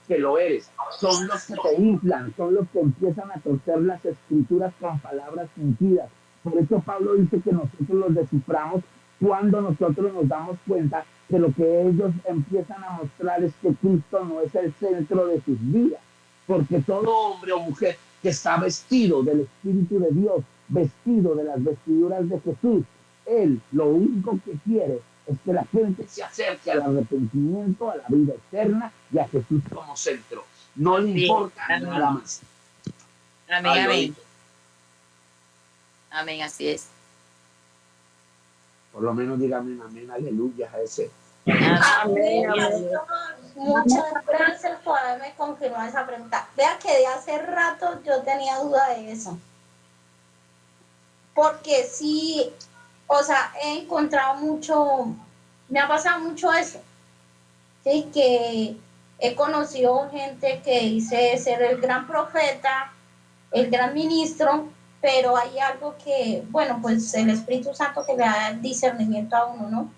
que lo eres. Son los que te inflan, son los que empiezan a torcer las escrituras con palabras mentiras. Por eso Pablo dice que nosotros los desciframos cuando nosotros nos damos cuenta que lo que ellos empiezan a mostrar es que Cristo no es el centro de sus vidas. Porque todo hombre o mujer que está vestido del Espíritu de Dios, vestido de las vestiduras de Jesús, él lo único que quiere es que la gente se acerque al arrepentimiento, a la vida eterna y a Jesús como centro. No le importa nada más. Amén, amén. Amén, así es. Por lo menos dígame amén, aleluya a ese. Amén. Muchas gracias por haberme confirmado esa pregunta. Vea que de hace rato yo tenía duda de eso. Porque sí, o sea, he encontrado mucho, me ha pasado mucho eso. Sí, que he conocido gente que dice ser el gran profeta, el gran ministro, pero hay algo que, bueno, pues el Espíritu Santo que le da el discernimiento a uno, ¿no?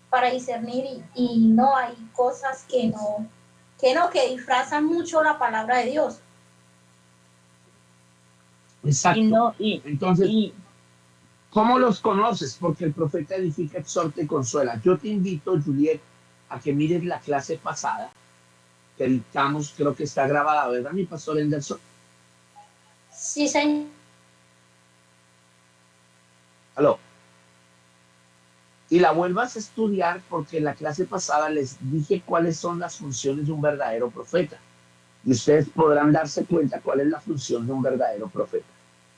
Para discernir y no, hay cosas que disfrazan mucho la palabra de Dios. Exacto. Entonces, ¿cómo los conoces? Porque el profeta edifica, exhorta y consuela. Yo te invito, Juliet, a que mires la clase pasada que dictamos, creo que está grabada, ¿verdad, mi pastor Henderson? Sí, señor. Aló. Y la vuelvas a estudiar porque en la clase pasada les dije cuáles son las funciones de un verdadero profeta. Y ustedes podrán darse cuenta cuál es la función de un verdadero profeta.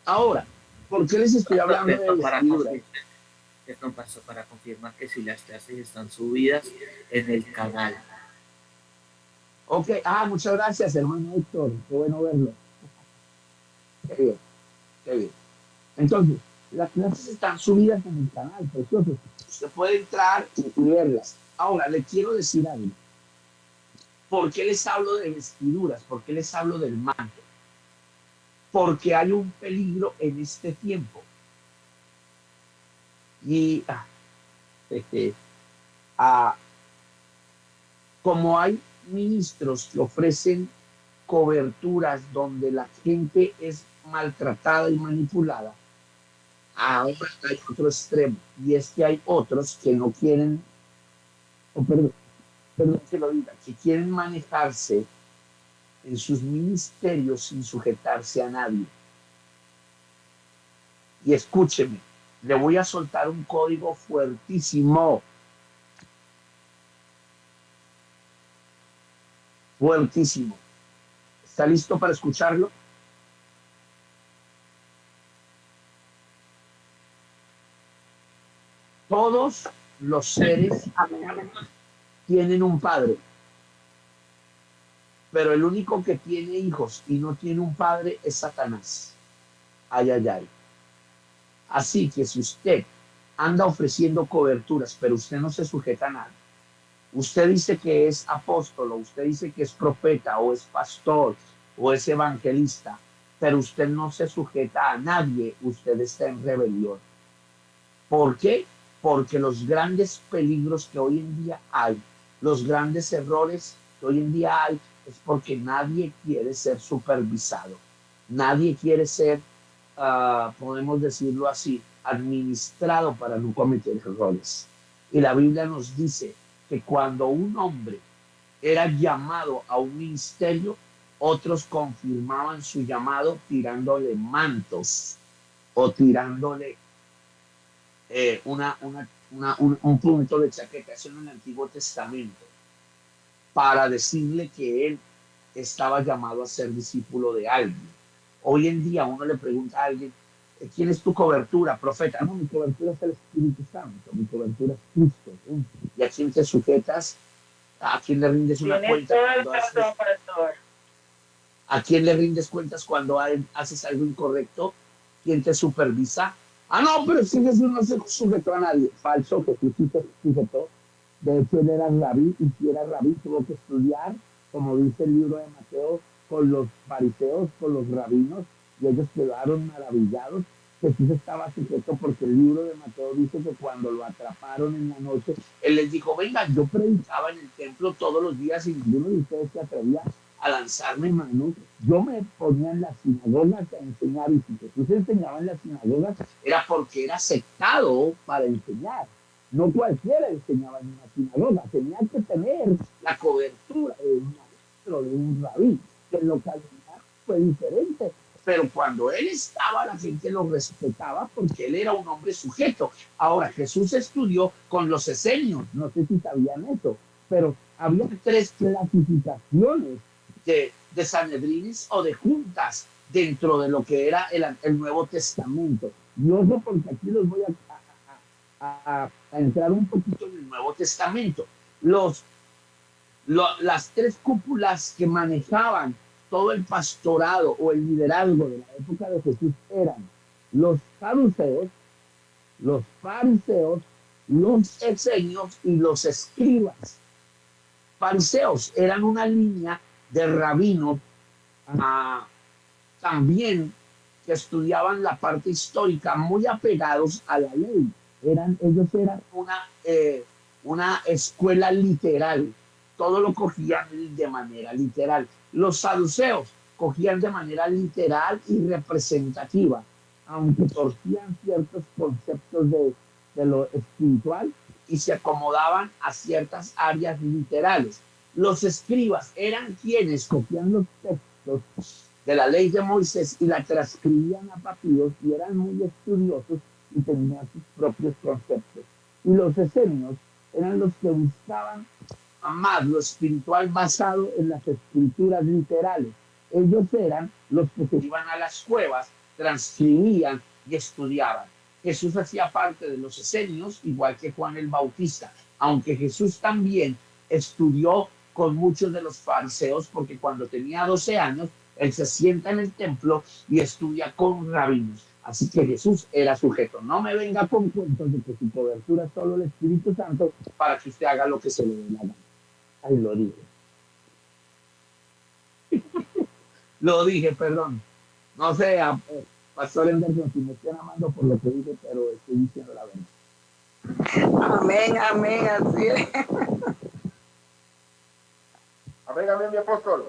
Ahora, ¿por qué les estoy hablando de vestidura? Para confirmar que si las clases están subidas en el canal. Ok, muchas gracias, hermano Héctor. Qué bueno verlo. Qué bien, qué bien. Entonces, las clases están subidas en el canal, precioso. Usted puede entrar y verlas. Ahora, le quiero decir algo. ¿Por qué les hablo de vestiduras? ¿Por qué les hablo del manto? Porque hay un peligro en este tiempo. Y como hay ministros que ofrecen coberturas donde la gente es maltratada y manipulada, ahora hay otro extremo, y es que hay otros que no quieren, perdón que lo diga, que quieren manejarse en sus ministerios sin sujetarse a nadie. Y escúcheme, le voy a soltar un código fuertísimo. Fuertísimo. ¿Está listo para escucharlo? Todos los seres tienen un padre, pero el único que tiene hijos y no tiene un padre es Satanás. Ay, ay, ay. Así que si usted anda ofreciendo coberturas, pero usted no se sujeta a nada, usted dice que es apóstol, o usted dice que es profeta, o es pastor, o es evangelista, pero usted no se sujeta a nadie, usted está en rebelión. ¿Por qué? Porque los grandes peligros que hoy en día hay, los grandes errores que hoy en día hay, es porque nadie quiere ser supervisado. Nadie quiere ser, podemos decirlo así, administrado para no cometer errores. Y la Biblia nos dice que cuando un hombre era llamado a un ministerio, otros confirmaban su llamado tirándole mantos o tirándole un punto de chaqueta, eso en el Antiguo Testamento, para decirle que él estaba llamado a ser discípulo de alguien. Hoy en día uno le pregunta a alguien, ¿quién es tu cobertura, profeta? No, mi cobertura es el Espíritu Santo, mi cobertura es Cristo. ¿Y a quién te sujetas? ¿A quién le rindes una cuenta? ¿A quién le rindes cuentas cuando haces algo incorrecto? ¿Quién te supervisa? Ah, no, pero si Jesús no se sujetó a nadie. Falso, Jesús sí se sujetó. De hecho, él era rabí, y si era rabí, tuvo que estudiar, como dice el libro de Mateo, con los fariseos, con los rabinos, y ellos quedaron maravillados. Jesús estaba sujeto porque el libro de Mateo dice que cuando lo atraparon en la noche, él les dijo, venga, yo predicaba en el templo todos los días y ninguno de ustedes se atrevía a lanzarme mano. Yo me ponía en las sinagogas a enseñar, y si Jesús enseñaba en las sinagogas era porque era aceptado para enseñar. No cualquiera enseñaba en una sinagoga, tenía que tener la cobertura de un maestro, de un rabí, que en localidad fue diferente. Pero cuando él estaba, la gente lo respetaba porque él era un hombre sujeto. Ahora, Jesús estudió con los esenios, no sé si sabían eso, pero había 3 clasificaciones de sanedrines o de juntas dentro de lo que era el Nuevo Testamento. Y ojo, porque aquí los voy a entrar un poquito en el Nuevo Testamento. Las 3 cúpulas que manejaban todo el pastorado o el liderazgo de la época de Jesús eran los saduceos, los fariseos, los esenios y los escribas. Fariseos eran una línea de rabinos también que estudiaban la parte histórica, muy apegados a la ley. Ellos eran una escuela literal, todo lo cogían de manera literal. Los saduceos cogían de manera literal y representativa, aunque torcían ciertos conceptos de lo espiritual y se acomodaban a ciertas áreas literales. Los escribas eran quienes cogían los textos de la ley de Moisés y la transcribían a papiros y eran muy estudiosos y tenían sus propios conceptos. Y los esenios eran los que buscaban más lo espiritual basado en las escrituras literales. Ellos eran los que se iban a las cuevas, transcribían y estudiaban. Jesús hacía parte de los esenios, igual que Juan el Bautista, aunque Jesús también estudió con muchos de los fariseos, porque cuando tenía 12 años, él se sienta en el templo y estudia con rabinos. Así que Jesús era sujeto. No me venga con cuentos de que su cobertura es solo el Espíritu Santo para que usted haga lo que se le dé la gana. Ahí lo dije. Lo dije, perdón. No sé, Pastor Anderson, si me están amando por lo que dije, pero estoy diciendo la verdad. Amén, amén, así es. Amén, amén, mi apóstol.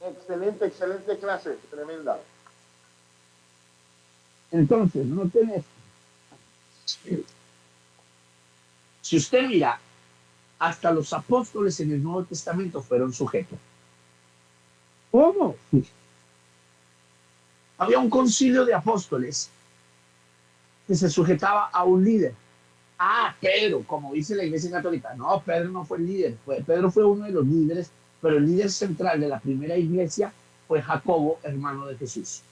Excelente, excelente clase, tremenda. Entonces, no tenés. Si usted mira, hasta los apóstoles en el Nuevo Testamento fueron sujetos. ¿Cómo? Sí. Había un concilio de apóstoles que se sujetaba a un líder. Pedro, como dice la Iglesia Católica. No, Pedro no fue el líder. Pedro fue uno de los líderes, pero el líder central de la primera iglesia fue Jacobo, hermano de Jesús.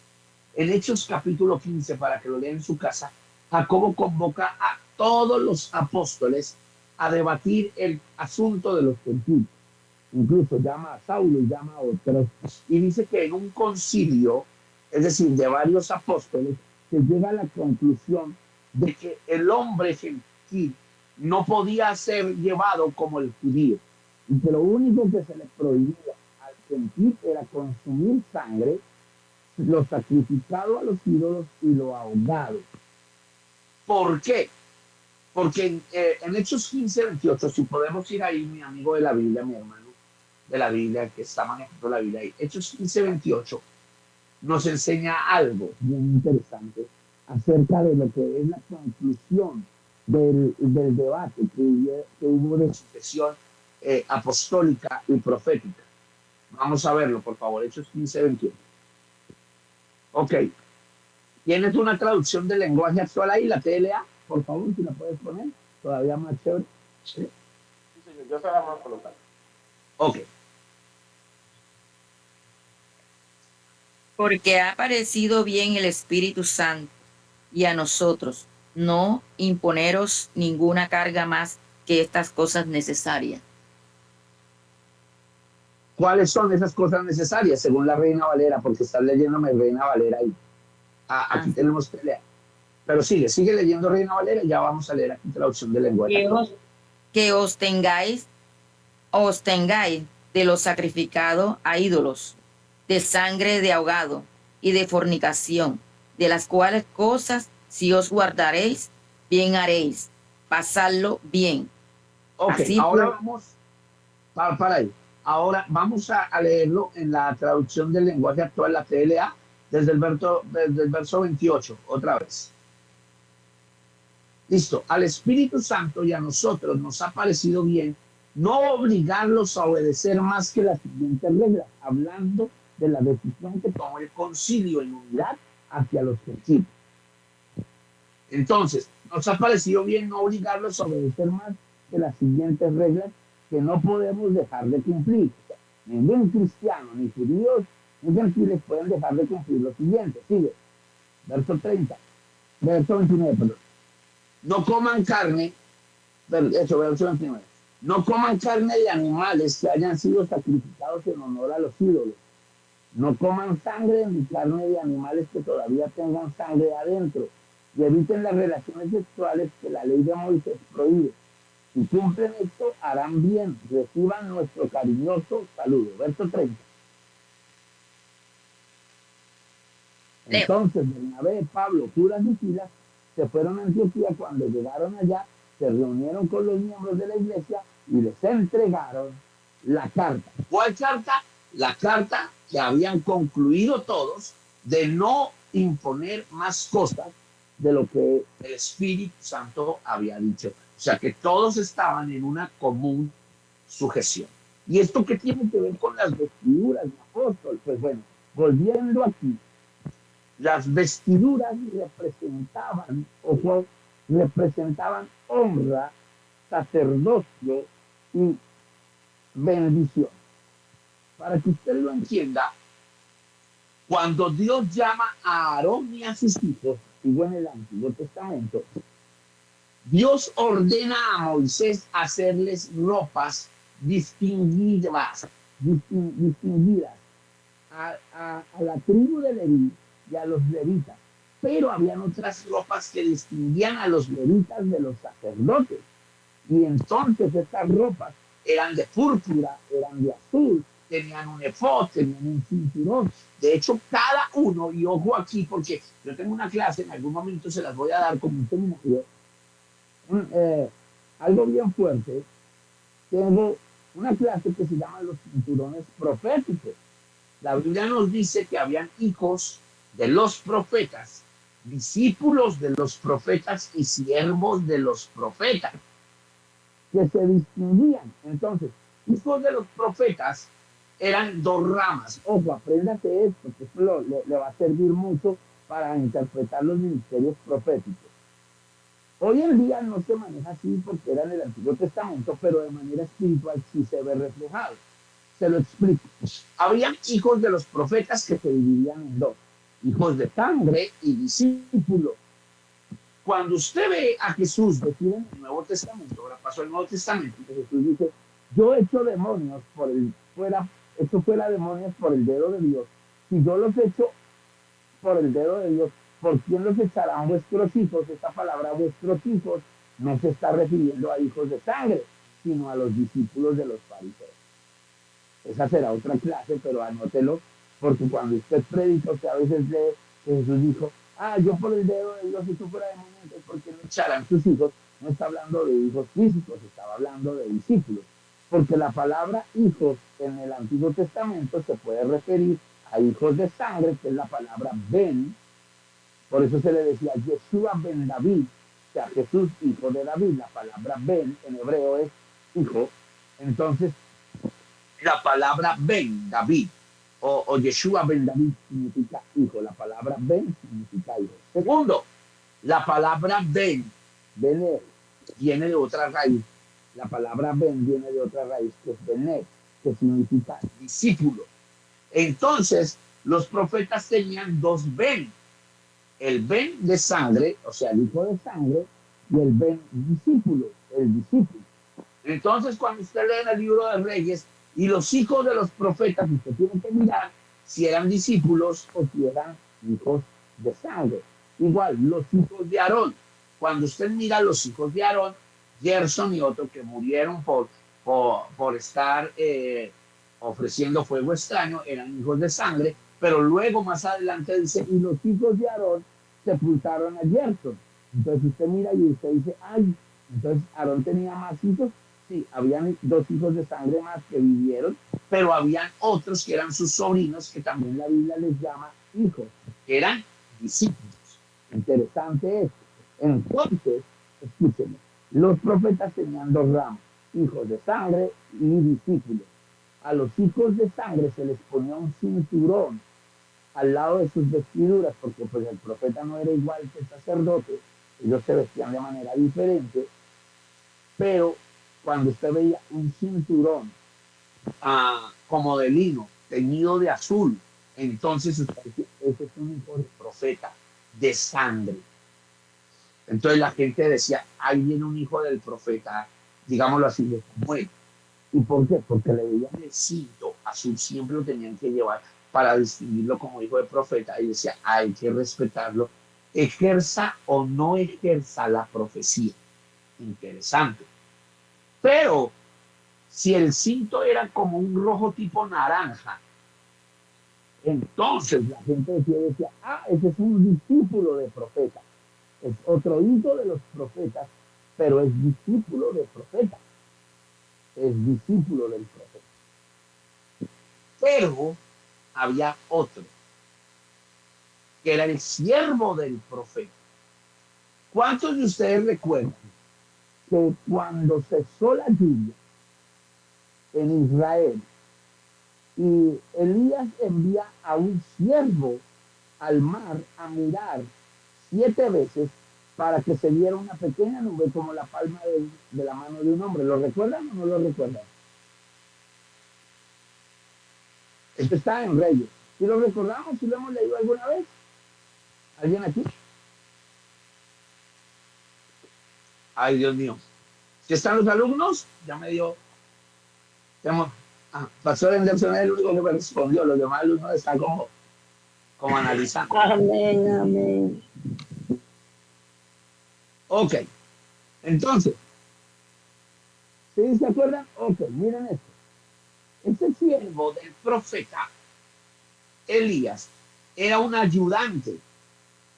En Hechos capítulo 15, para que lo lean en su casa, Jacobo convoca a todos los apóstoles a debatir el asunto de los gentiles. Incluso llama a Saulo y llama a otros. Y dice que en un concilio, es decir, de varios apóstoles, se llega a la conclusión de que el hombre gentil no podía ser llevado como el judío. Y que lo único que se le prohibía al consentir era consumir sangre, lo sacrificado a los ídolos y lo ahogado. ¿Por qué? Porque en Hechos 15:28, si podemos ir ahí, mi amigo de la Biblia, mi hermano de la Biblia, que está manejando la Biblia ahí, Hechos 15:28 nos enseña algo bien interesante acerca de lo que es la conclusión del debate que hubo de sucesión apostólica y profética. Vamos a verlo, por favor, Hechos 15:28. Ok. ¿Tienes una traducción del lenguaje actual ahí, la TLA? Por favor, si la puedes poner. Todavía más chévere. Sí, señor, yo se la voy a colocar. Ok. Porque ha parecido bien el Espíritu Santo y a nosotros no imponeros ninguna carga más que estas cosas necesarias. ¿Cuáles son esas cosas necesarias según la Reina Valera? Porque estás leyéndome Reina Valera ahí. Aquí tenemos TLA. Pero sigue leyendo Reina Valera y ya vamos a leer aquí traducción del lenguaje. Que os tengáis de lo sacrificado a ídolos, de sangre de ahogado y de fornicación, de las cuales cosas si os guardaréis, bien haréis, pasadlo bien. Ok, Así ahora pues, vamos, para ahí. Ahora vamos a leerlo en la traducción del lenguaje actual, la TLA, desde el verso 28, otra vez. Listo, al Espíritu Santo y a nosotros nos ha parecido bien no obligarlos a obedecer más que las siguientes reglas, hablando de la decisión que tomó el concilio en unidad hacia los gentiles. Entonces, nos ha parecido bien no obligarlos a obedecer más que las siguientes reglas que no podemos dejar de cumplir. O sea, ningún cristiano, ni judíos, ni gentiles pueden dejar de cumplir lo siguiente. Sigue, verso 30, verso 29, perdón. No coman carne, verso 29. No coman carne de animales que hayan sido sacrificados en honor a los ídolos. No coman sangre ni carne de animales que todavía tengan sangre adentro. Y eviten las relaciones sexuales que la ley de Moisés prohíbe. Si cumplen esto, harán bien. Reciban nuestro cariñoso saludo. Verso 30. Entonces, Bernabé, Pablo, Judas y Silas se fueron a Antioquía. Cuando llegaron allá, se reunieron con los miembros de la iglesia y les entregaron la carta. ¿Cuál carta? La carta que habían concluido todos de no imponer más cosas de lo que el Espíritu Santo había dicho. O sea, que todos estaban en una común sujeción. ¿Y esto qué tiene que ver con las vestiduras de apóstol? Pues bueno, volviendo aquí, las vestiduras representaban honra, sacerdocio y bendición. Para que usted lo entienda, cuando Dios llama a Aarón y a sus hijos, digo en el Antiguo Testamento, Dios ordena a Moisés hacerles ropas distinguidas a la tribu de Leví y a los levitas, pero habían otras ropas que distinguían a los levitas de los sacerdotes. Y entonces estas ropas eran de púrpura, eran de azul, tenían un efod, tenían un cinturón. De hecho, cada uno, y ojo aquí, porque yo tengo una clase, en algún momento se las voy a dar como un seminario, algo bien fuerte. Tengo una clase que se llama los cinturones proféticos. La Biblia nos dice que habían hijos de los profetas, discípulos de los profetas y siervos de los profetas, que se distinguían. Entonces, hijos de los profetas eran dos ramas. Ojo, apréndase esto, que esto le va a servir mucho para interpretar los ministerios proféticos. Hoy en día no se maneja así porque era en el Antiguo Testamento, pero de manera espiritual sí se ve reflejado. Se lo explico. Habían hijos de los profetas que se dividían en dos: hijos de sangre y discípulos. Cuando usted ve a Jesús decir en el Nuevo Testamento, ahora pasó el Nuevo Testamento, que Jesús dice: yo echo demonios echo fuera demonios por el dedo de Dios. Si yo los echo por el dedo de Dios, ¿por quién los echarán vuestros hijos? Esta palabra vuestros hijos no se está refiriendo a hijos de sangre, sino a los discípulos de los fariseos. Esa será otra clase, pero anótelo, porque cuando usted predica, usted a veces lee que Jesús dijo, yo por el dedo de Dios y tú fuera de momento, porque no echarán sus hijos. No está hablando de hijos físicos, estaba hablando de discípulos. Porque la palabra hijos en el Antiguo Testamento se puede referir a hijos de sangre, que es la palabra ben. Por eso se le decía Yeshua ben David, o sea, Jesús, hijo de David. La palabra ben en hebreo es hijo. Entonces, la palabra ben David o Yeshua ben David significa hijo. La palabra ben significa hijo. Segundo, la palabra ben viene de otra raíz. La palabra ben viene de otra raíz que es bené, que significa discípulo. Entonces, los profetas tenían dos ben. El ben de sangre, o sea, el hijo de sangre, y el ben discípulo, el discípulo. Entonces, cuando usted lee en el libro de Reyes, y los hijos de los profetas, usted tiene que mirar si eran discípulos o si eran hijos de sangre. Igual, los hijos de Aarón. Cuando usted mira los hijos de Aarón, Gerson y otro que murieron por estar ofreciendo fuego extraño, eran hijos de sangre, pero luego más adelante dice, y los hijos de Aarón sepultaron a Gerson. Entonces usted mira y usted dice, entonces Aarón tenía más hijos. Sí, habían dos hijos de sangre más que vivieron, pero habían otros que eran sus sobrinos, que también la Biblia les llama hijos, que eran discípulos. Interesante esto. Entonces, escúchenme, los profetas tenían dos ramas, hijos de sangre y discípulos. A los hijos de sangre se les ponía un cinturón al lado de sus vestiduras, porque pues el profeta no era igual que el sacerdote, ellos se vestían de manera diferente, pero cuando usted veía un cinturón como de lino, teñido de azul, entonces usted decía, ese es un hijo de profeta, de sangre. Entonces la gente decía, ahí viene un hijo del profeta, digámoslo así, de Samuel. ¿Y por qué? Porque le veían el cinto azul, siempre lo tenían que llevar para distinguirlo como hijo de profeta, y decía, hay que respetarlo, ejerza o no ejerza la profecía. Interesante. Pero si el cinto era como un rojo tipo naranja, entonces la gente decía, ese es un discípulo de profeta. Es otro hijo de los profetas, pero es discípulo de profeta. Es discípulo del profeta. Pero había otro, que era el siervo del profeta. ¿Cuántos de ustedes recuerdan que cuando cesó la lluvia en Israel y Elías envía a un siervo al mar a mirar 7 veces para que se viera una pequeña nube como la palma de la mano de un hombre? ¿Lo recuerdan o no lo recuerdan? Esto está en Reyes. ¿Si lo recordamos? ¿Si lo hemos leído alguna vez? ¿Alguien aquí? Ay, Dios mío. ¿Si están los alumnos? Ya me dio. Pastor Anderson es el único que me respondió. Los demás alumnos están como analizando. Amén, amén. Ok. Entonces, ¿sí se acuerdan? Ok, miren esto. Este siervo del profeta Elías era un ayudante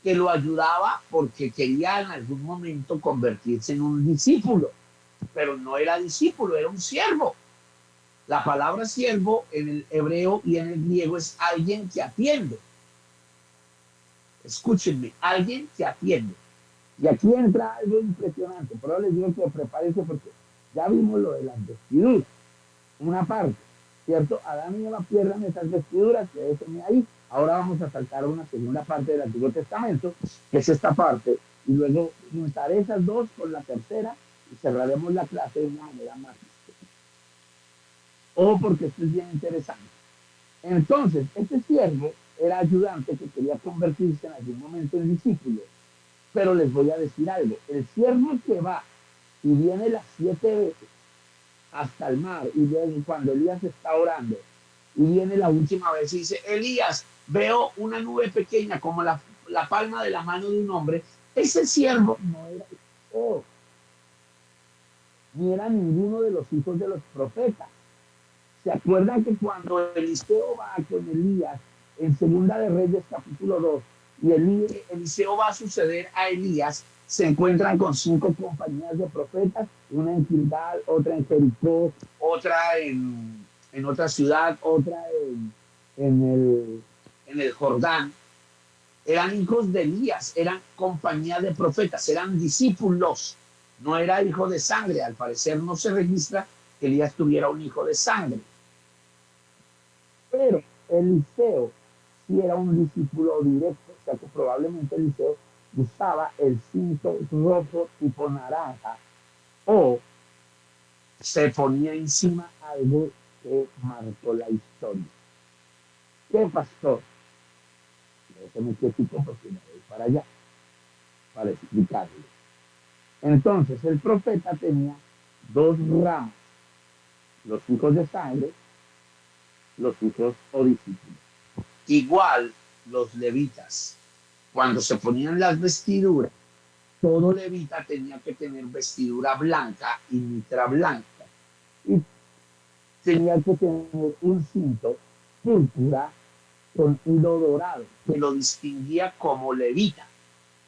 que lo ayudaba porque quería en algún momento convertirse en un discípulo, pero no era discípulo, era un siervo. La palabra siervo en el hebreo y en el griego es alguien que atiende. Escúchenme, alguien que atiende. Y aquí entra algo impresionante, pero les digo que prepárense porque ya vimos lo de las vestiduras, una parte, ¿cierto? Adán y Eva pierden esas vestiduras, que eso me ahí. Ahora vamos a saltar a una segunda parte del Antiguo Testamento, que es esta parte, y luego juntaré esas dos con la tercera y cerraremos la clase de una manera más. Ojo, porque esto es bien interesante. Entonces, este siervo era ayudante que quería convertirse en algún momento en discípulo. Pero les voy a decir algo. El siervo que va y viene las 7 veces hasta el mar, y luego cuando Elías está orando, y viene la última vez y dice, Elías, veo una nube pequeña como la palma de la mano de un hombre. Ese siervo no era ni era ninguno de los hijos de los profetas, ¿Se acuerdan que cuando Eliseo va con Elías en Segunda de Reyes capítulo 2 y Eliseo va a suceder a Elías, se encuentran con 5 compañías de profetas, una en Gilgal, otra en Jericó, otra en otra ciudad, otra en el Jordán? Eran hijos de Elías, eran compañía de profetas, eran discípulos, no era hijo de sangre. Al parecer no se registra que Elías tuviera un hijo de sangre. Pero Eliseo sí era un discípulo directo, o sea que probablemente Eliseo usaba el cinto rojo tipo naranja o se ponía encima algo que marcó la historia. ¿Qué pastor? Déjeme quietito porque me voy para allá para explicarle. Entonces el profeta tenía 2 ramas, los hijos de sangre, los hijos o discípulos. Igual los levitas, cuando se ponían las vestiduras, todo levita tenía que tener vestidura blanca y mitra blanca. Y tenía que tener un cinto púrpura con hilo dorado, que lo distinguía como levita,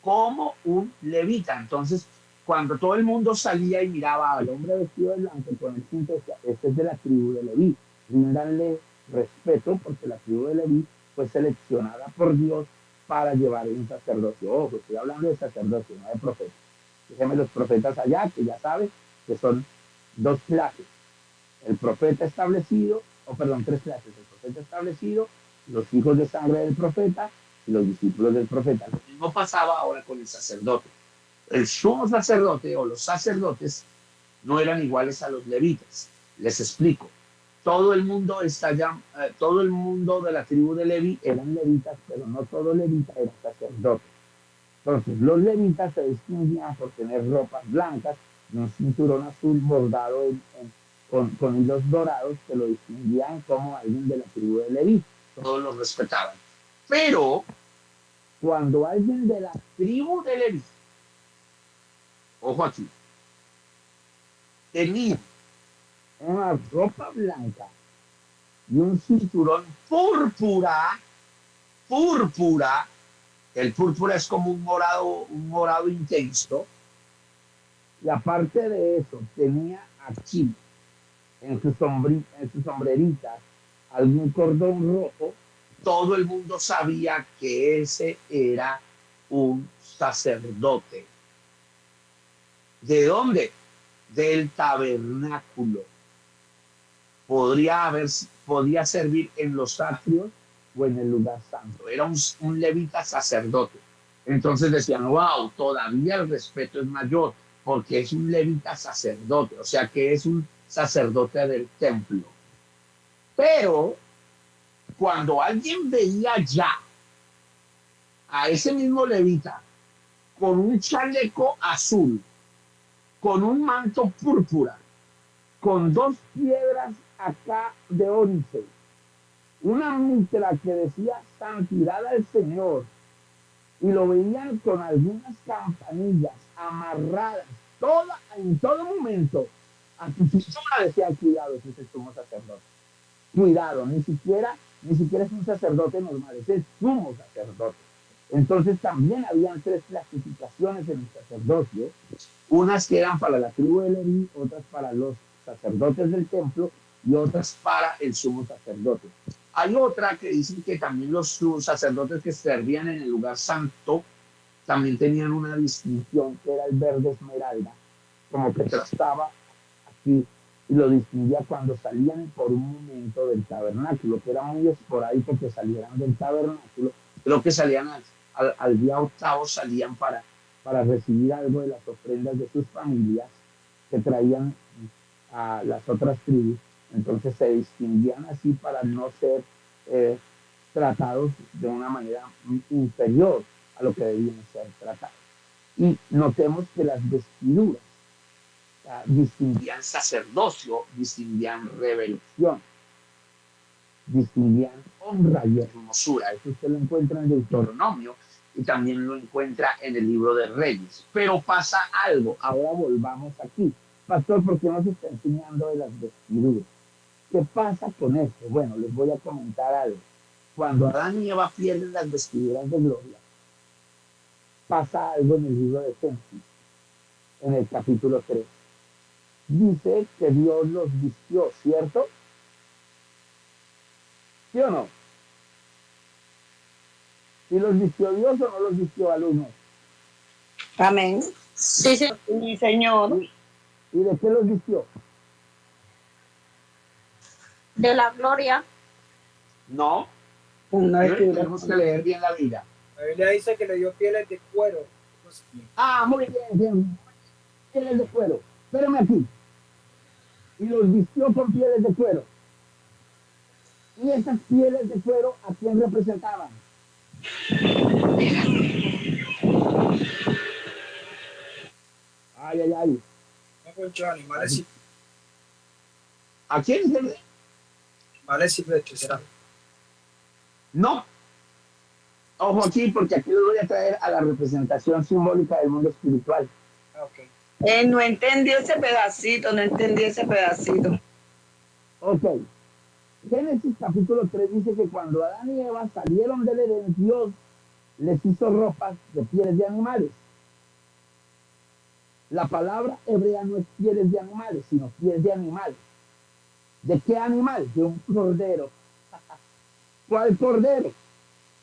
como un levita. Entonces, cuando todo el mundo salía y miraba al hombre vestido de blanco con el cinto, este es de la tribu de Leví, bríndanle respeto porque la tribu de Leví fue seleccionada por Dios para llevar un sacerdocio. Ojo, estoy hablando de sacerdocio, no de profeta. Déjenme los profetas allá, que ya saben que son 2 clases. El profeta establecido, o perdón, 3 clases. El profeta establecido, los hijos de sangre del profeta y los discípulos del profeta. Lo mismo pasaba ahora con el sacerdote. El sumo sacerdote o los sacerdotes no eran iguales a los levitas. Les explico. Todo el mundo todo el mundo de la tribu de Leví eran levitas, pero no todo levita era sacerdote. Entonces, los levitas se distinguían por tener ropas blancas y un cinturón azul bordado con hilos dorados que lo distinguían como alguien de la tribu de Leví. Todos los respetaban. Pero cuando alguien de la tribu de Leví, ojo aquí, tenía una ropa blanca y un cinturón púrpura, el púrpura es como un morado intenso, y aparte de eso tenía aquí en su sombrerita algún cordón rojo, todo el mundo sabía que ese era un sacerdote. ¿De dónde? Del tabernáculo. Podía servir en los atrios o en el lugar santo. Era un levita sacerdote. Entonces decían, wow, todavía el respeto es mayor porque es un levita sacerdote, o sea que es un sacerdote del templo. Pero cuando alguien veía ya a ese mismo levita con un chaleco azul, con un manto púrpura, con 2 piedras acá de ónice, una mitra que decía santidad al Señor, y lo veían con algunas campanillas amarradas, en todo momento, a su cintura decía, cuidado, ese es el sumo sacerdote. Cuidado, ni siquiera es un sacerdote normal, es el sumo sacerdote. Entonces también habían 3 clasificaciones en el sacerdocio, unas que eran para la tribu de Leví, otras para los sacerdotes del templo y otras para el sumo sacerdote. Hay otra que dicen que también los sacerdotes que servían en el lugar santo también tenían una distinción que era el verde esmeralda, como que trazaba aquí y lo distinguía cuando salían por un momento del tabernáculo, que era muy esporádico que salieran del tabernáculo. Creo que salían al día 8º, salían para recibir algo de las ofrendas de sus familias que traían a las otras tribus. Entonces se distinguían así para no ser tratados de una manera inferior a lo que debían ser tratados. Y notemos que las vestiduras distinguían sacerdocio, distinguían revelación, distinguían honra y hermosura. Eso usted lo encuentra en Deuteronomio y también lo encuentra en el libro de Reyes. Pero pasa algo. Ahora volvamos aquí. Pastor, ¿por qué nos está enseñando de las vestiduras? ¿Qué pasa con esto? Bueno, les voy a comentar algo. Cuando Adán y Eva pierden las vestiduras de gloria, pasa algo en el libro de Génesis, en el capítulo 3. Dice que Dios los vistió, ¿cierto? ¿Sí o no? ¿Y los vistió Dios o no los vistió alumnos? Amén. Sí, sí. Sí, Señor. ¿Y de qué los vistió? De la gloria. No. Una vestidura. Tenemos que leer bien la Biblia. La Biblia dice que le dio pieles de cuero. No sé. Ah, muy bien, bien. Pieles de cuero. Espérame aquí. Y los vistió con pieles de cuero. Y esas pieles de cuero, ¿a quién representaban? Ay, ay, ay. No muchos animales, ¿A quién se animales silvestres, será. No. Ojo aquí, porque aquí les voy a traer a la representación simbólica del mundo espiritual. Ah, ok. No entendí ese pedacito, no entendí ese pedacito. Ok. Génesis capítulo 3 dice que cuando Adán y Eva salieron del Edén, Dios les hizo ropas de pieles de animales. La palabra hebrea no es pieles de animales, sino pieles de animales. ¿De qué animal? De un cordero. ¿Cuál cordero?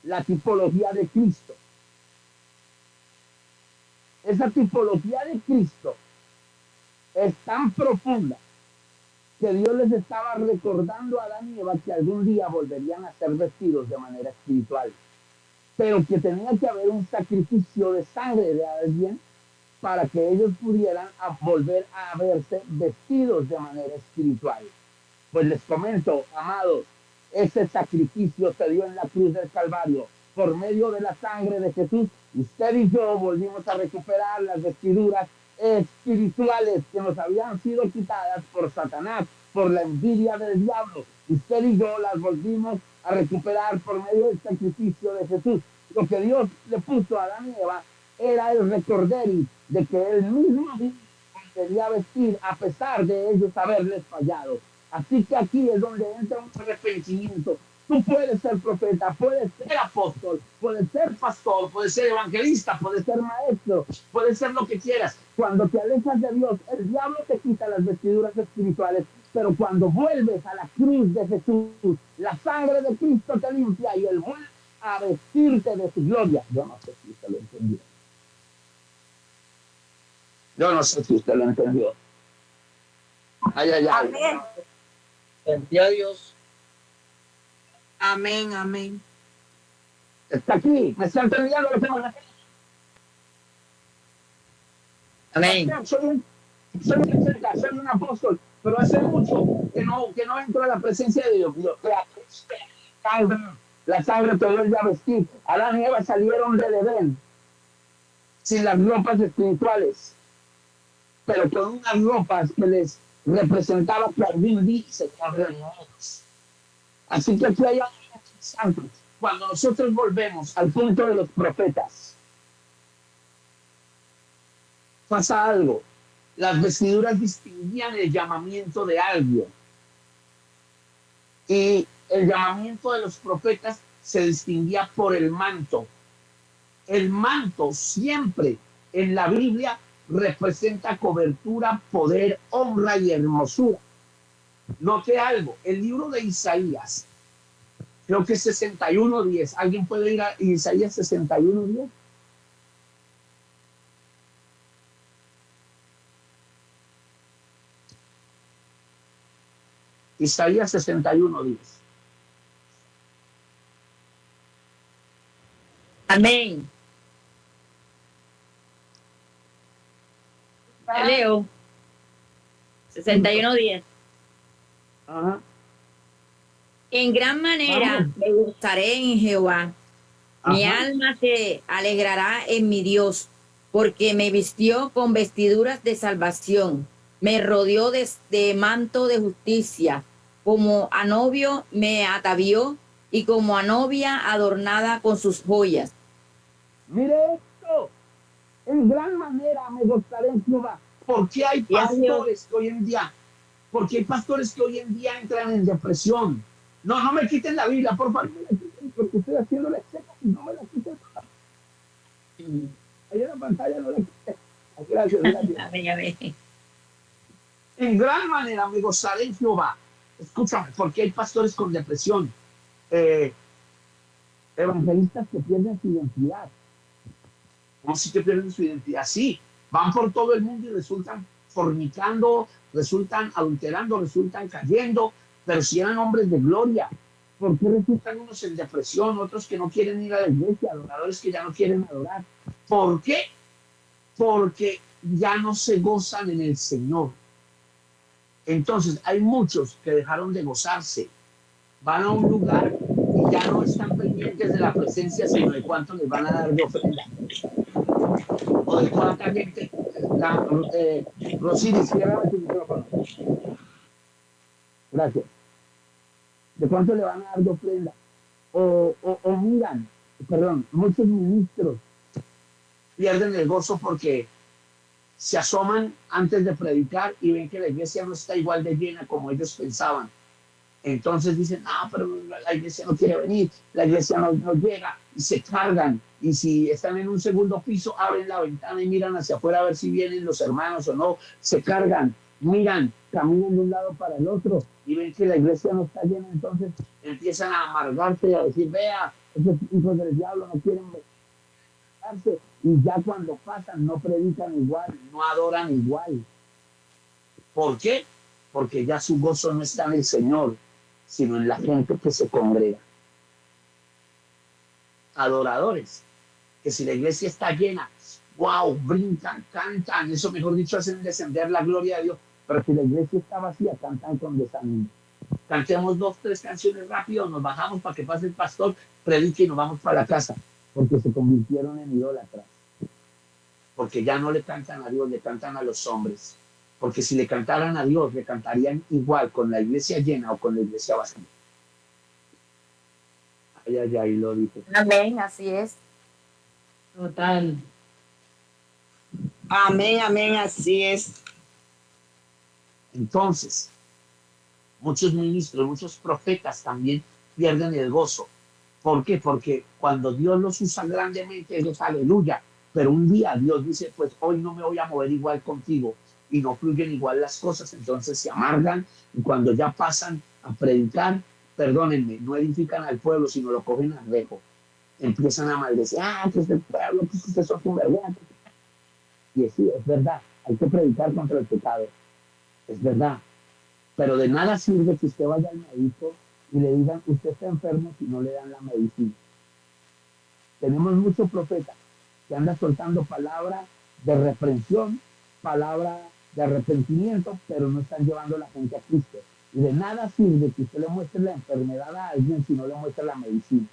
La tipología de Cristo. Esa tipología de Cristo es tan profunda que Dios les estaba recordando a Adán y Eva que algún día volverían a ser vestidos de manera espiritual, pero que tenía que haber un sacrificio de sangre de alguien para que ellos pudieran volver a verse vestidos de manera espiritual. Pues les comento, amados, ese sacrificio se dio en la cruz del Calvario. Por medio de la sangre de Jesús, usted y yo volvimos a recuperar las vestiduras espirituales que nos habían sido quitadas por Satanás, por la envidia del diablo. Usted y yo las volvimos a recuperar por medio del sacrificio de Jesús. Lo que Dios le puso a Adán y Eva era el recorderis de que él mismo debía vestir a pesar de ellos haberles fallado. Así que aquí es donde entra un arrepentimiento. Tú puedes ser profeta, puedes ser apóstol, puedes ser pastor, puedes ser evangelista, puedes ser maestro, puedes ser lo que quieras. Cuando te alejas de Dios, el diablo te quita las vestiduras espirituales, pero cuando vuelves a la cruz de Jesús, la sangre de Cristo te limpia y Él vuelve a vestirte de su gloria. Yo no sé si usted lo entendió. Yo no sé si usted lo entendió. Ay, ay, ay. Amén. Sentí a Dios. Amén, amén. Está aquí, me está entendiendo lo que tengo que hacer. Amén. Soy un apóstol, pero hace mucho que no entro a la presencia de Dios. La sangre te vuelve a vestir. Adán y Eva salieron del Edén sin las ropas espirituales, pero con unas ropas que les representaba que algún día se correríamos. Así que aquí hay algo interesante. Cuando nosotros volvemos al punto de los profetas, pasa algo. Las vestiduras distinguían el llamamiento de alguien. Y el llamamiento de los profetas se distinguía por el manto. El manto siempre en la Biblia representa cobertura, poder, honra y hermosura. Note algo, el libro de Isaías, creo que es 61:10. ¿Alguien puede ir a Isaías 61:10? Isaías 61:10. Amén. Leo. 61:10. Ajá. En gran manera Vamos. me gustaré en Jehová. Mi Ajá. alma se alegrará en mi Dios, porque me vistió con vestiduras de salvación, me rodeó de manto de justicia, como a novio me atavió y como a novia adornada con sus joyas. Mire esto, en gran manera me gustaré en Jehová, porque hay Y a Dios. pastores que hoy en día Porque hay pastores que hoy en día entran en depresión. No, no me quiten la Biblia, por favor, no me la quiten, porque estoy haciendo la exégesis, no me la quiten. Ahí en la pantalla no la quiten. Gracias, gracias. Amén, amén. En gran manera me gozaré en Jehová. Escúchame, porque hay pastores con depresión, evangelistas que pierden su identidad. ¿Cómo sí que pierden su identidad? Sí, van por todo el mundo y resultan fornicando, resultan adulterando, resultan cayendo, pero si eran hombres de gloria. ¿Por qué resultan unos en depresión, otros que no quieren ir a la iglesia, adoradores que ya no quieren adorar? ¿Por qué? Porque ya no se gozan en el Señor. Entonces, hay muchos que dejaron de gozarse, van a un lugar y ya no están pendientes de la presencia, sino de cuánto les van a dar de ofrenda. O de cuánta gente. Rosini, cierra tu micrófono. Gracias. De cuánto le van a dar de ofrenda. O miran, perdón, muchos ministros pierden el gozo porque se asoman antes de predicar y ven que la iglesia no está igual de llena como ellos pensaban. Entonces dicen, pero la iglesia no quiere venir, la iglesia no llega, y se cargan. Y si están en un segundo piso, abren la ventana y miran hacia afuera a ver si vienen los hermanos o no, se cargan, miran, caminan de un lado para el otro y ven que la iglesia no está llena, entonces empiezan a amargarse y a decir, vea, esos hijos del diablo no quieren verse, y ya cuando pasan no predican igual, no adoran igual. ¿Por qué? Porque ya su gozo no está en el Señor, sino en la gente que se congrega. Adoradores, que si la iglesia está llena, wow, brincan, cantan, eso mejor dicho, hacen descender la gloria de Dios, pero si la iglesia está vacía, cantan con desánimo. Cantemos 2, 3 canciones rápido, nos bajamos para que pase el pastor, predique y nos vamos para la casa, porque se convirtieron en idólatras. Porque ya no le cantan a Dios, le cantan a los hombres. Porque si le cantaran a Dios, le cantarían igual con la iglesia llena o con la iglesia vacía. Ay, lo dice. Amén, así es. Total. Amén, amén, así es. Entonces, muchos ministros, muchos profetas también pierden el gozo. ¿Por qué? Porque cuando Dios los usa grandemente, ellos aleluya. Pero un día Dios dice, pues hoy no me voy a mover igual contigo, y no fluyen igual las cosas, entonces se amargan, y cuando ya pasan a predicar, perdónenme, no edifican al pueblo, sino lo cogen a rejo. Empiezan a maldecir, que es el pueblo, que ustedes son sinvergüenza. Y sí, es verdad, hay que predicar contra el pecado, es verdad. Pero de nada sirve que usted vaya al médico y le digan, usted está enfermo, si no le dan la medicina. Tenemos muchos profetas que andan soltando palabra de reprensión, palabra de arrepentimiento, pero no están llevando a la gente a Cristo. Y de nada sirve que usted le muestre la enfermedad a alguien si no le muestra la medicina.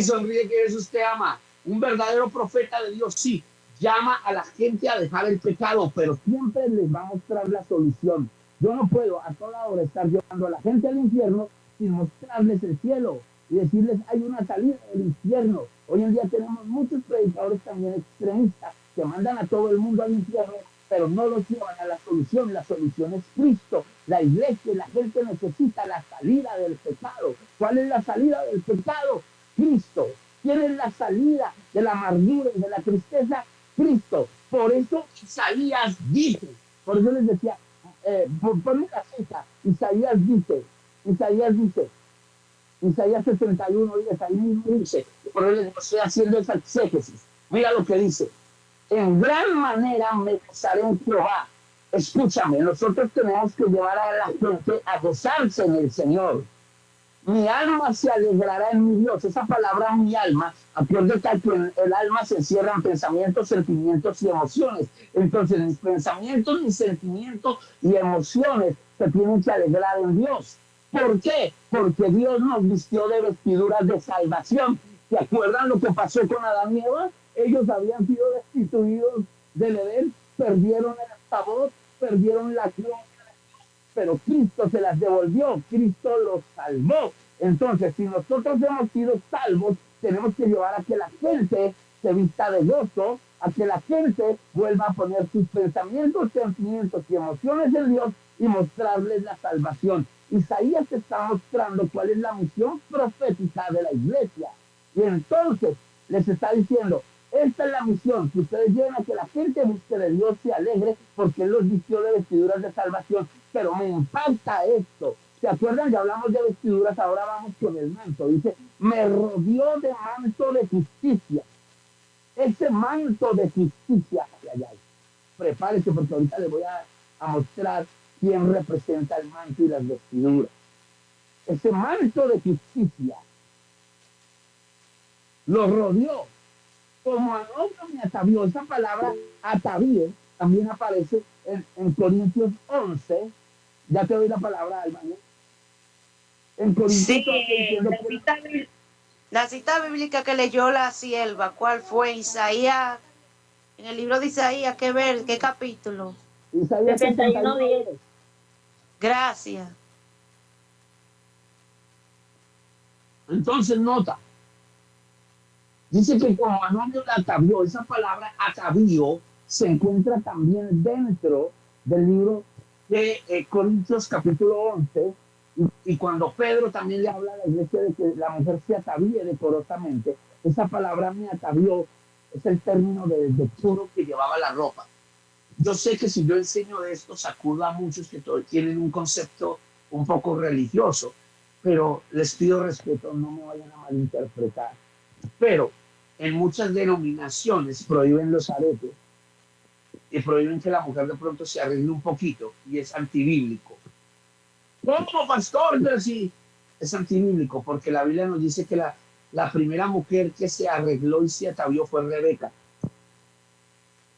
Sonríe que eso usted ama. Un verdadero profeta de Dios, sí, llama a la gente a dejar el pecado, pero siempre les va a mostrar la solución. Yo no puedo a toda hora estar llevando a la gente al infierno sin mostrarles el cielo y decirles hay una salida del infierno. Hoy en día tenemos muchos predicadores también extremistas que mandan a todo el mundo al infierno, pero no los llevan a la solución. La solución es Cristo. La iglesia, la gente necesita la salida del pecado. ¿Cuál es la salida del pecado? Cristo. ¿Quién es la salida de la amargura y de la tristeza? Cristo. Por eso Isaías dice, por eso les decía, ponme la cita, Isaías dice, Isaías 61, ahí mismo dice, por eso les estoy haciendo esa exégesis. Mira lo que dice, en gran manera me gozaré en Jehová. Escúchame, nosotros tenemos que llevar a la gente a gozarse en el Señor. Mi alma se alegrará en mi Dios. Esa palabra mi alma, acuérdate que el alma se encierra en pensamientos, sentimientos y emociones. Entonces, mis pensamientos, mis sentimientos y emociones se tienen que alegrar en Dios. ¿Por qué? Porque Dios nos vistió de vestiduras de salvación. ¿Se acuerdan lo que pasó con Adán y Eva? Ellos habían sido destituidos del Edén, perdieron el sabor, perdieron la gloria, pero Cristo se las devolvió, Cristo los salvó. Entonces, si nosotros hemos sido salvos, tenemos que llevar a que la gente se vista de gozo, a que la gente vuelva a poner sus pensamientos, sentimientos y emociones en Dios y mostrarles la salvación. Isaías está mostrando cuál es la misión profética de la iglesia. Y entonces les está diciendo, esta es la misión, que ustedes lleven a que la gente busque de Dios, se alegre, porque Él los vistió de vestiduras de salvación. Pero me impacta esto. ¿Se acuerdan? Ya hablamos de vestiduras, ahora vamos con el manto. Dice, me rodeó de manto de justicia. Ese manto de justicia, prepárese porque ahorita les voy a mostrar quién representa el manto y las vestiduras. Ese manto de justicia lo rodeó. Como a novio me atavió. Esa palabra atavío también aparece en Corintios 11. Ya te doy la palabra, Alma. En Corintios Sí, 11 la cita bíblica que leyó la sierva, ¿cuál fue? Isaías, en el libro de Isaías, ¿qué capítulo? Isaías 61:10. Gracias. Entonces nota, dice que como a novio la atavió. Esa palabra atavío se encuentra también dentro del libro de Corintios capítulo 11, y cuando Pedro también le habla a la iglesia de que la mujer se atavíe decorosamente, esa palabra me atavió es el término de puro que llevaba la ropa. Yo sé que si yo enseño de esto sacudo a muchos que tienen un concepto un poco religioso, pero les pido respeto, no me vayan a malinterpretar. Pero en muchas denominaciones prohíben los aretes y prohíben que la mujer de pronto se arregle un poquito, y es antibíblico. ¿Cómo, pastor? Sí, es antibíblico, porque la Biblia nos dice que la primera mujer que se arregló y se atavió fue Rebeca.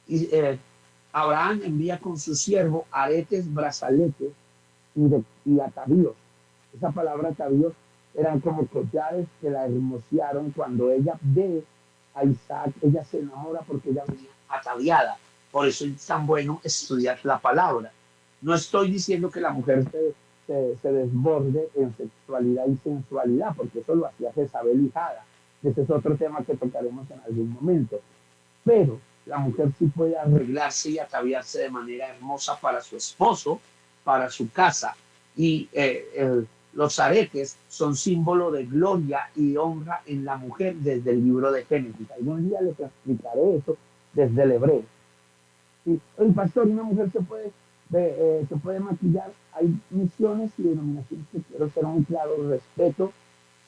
Y Abraham envía con su siervo aretes, brazaletes y atavíos. Esa palabra atavíos eran como collares que la hermosearon. Cuando ella ve a Isaac, ella se enamora porque ella venía ataviada. Por eso es tan bueno estudiar la palabra. No estoy diciendo que la mujer se desborde en sexualidad y sensualidad, porque eso lo hacía Jezabel y Jada. Ese es otro tema que tocaremos en algún momento. Pero la mujer sí puede arreglarse y ataviarse de manera hermosa para su esposo, para su casa. Y los aretes son símbolo de gloria y honra en la mujer desde el libro de Génesis. Algún día les explicaré eso desde el hebreo. ¿Sí? El pastor, una mujer se puede maquillar. Hay misiones y denominaciones que quiero ser muy claro, respeto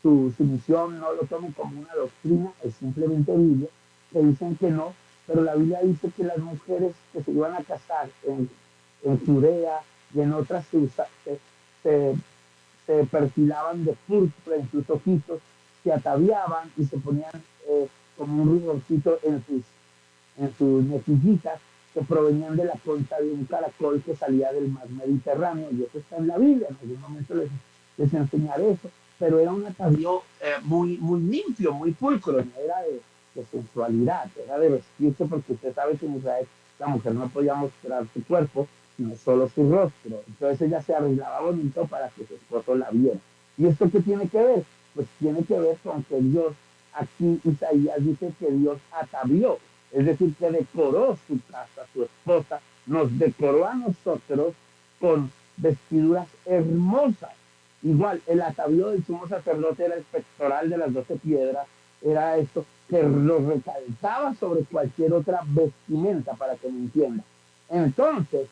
su misión, no lo tomen como una doctrina, es simplemente Biblia, que dicen que no, pero la Biblia dice que las mujeres que se iban a casar en Judea y en otras se perfilaban de púrpura en sus ojitos, se ataviaban y se ponían como un ruborcito en sus mejillitas, que provenían de la concha de un caracol que salía del mar Mediterráneo, y eso está en la Biblia. En algún momento les enseñaré eso, pero era un atavío muy, muy limpio, muy pulcro, no era de sensualidad, era de vestirse, porque usted sabe que en Israel la mujer no podía mostrar su cuerpo, sino solo su rostro. Entonces ella se arreglaba bonito para que su esposo la viera. ¿Y esto qué tiene que ver? Pues tiene que ver con que Dios, aquí Isaías dice que Dios atavió, es decir, que decoró su casa, su esposa, nos decoró a nosotros con vestiduras hermosas. Igual, el atavío del sumo sacerdote era el pectoral de las 12 piedras, era esto que lo recalcaba sobre cualquier otra vestimenta, para que me entiendan. Entonces,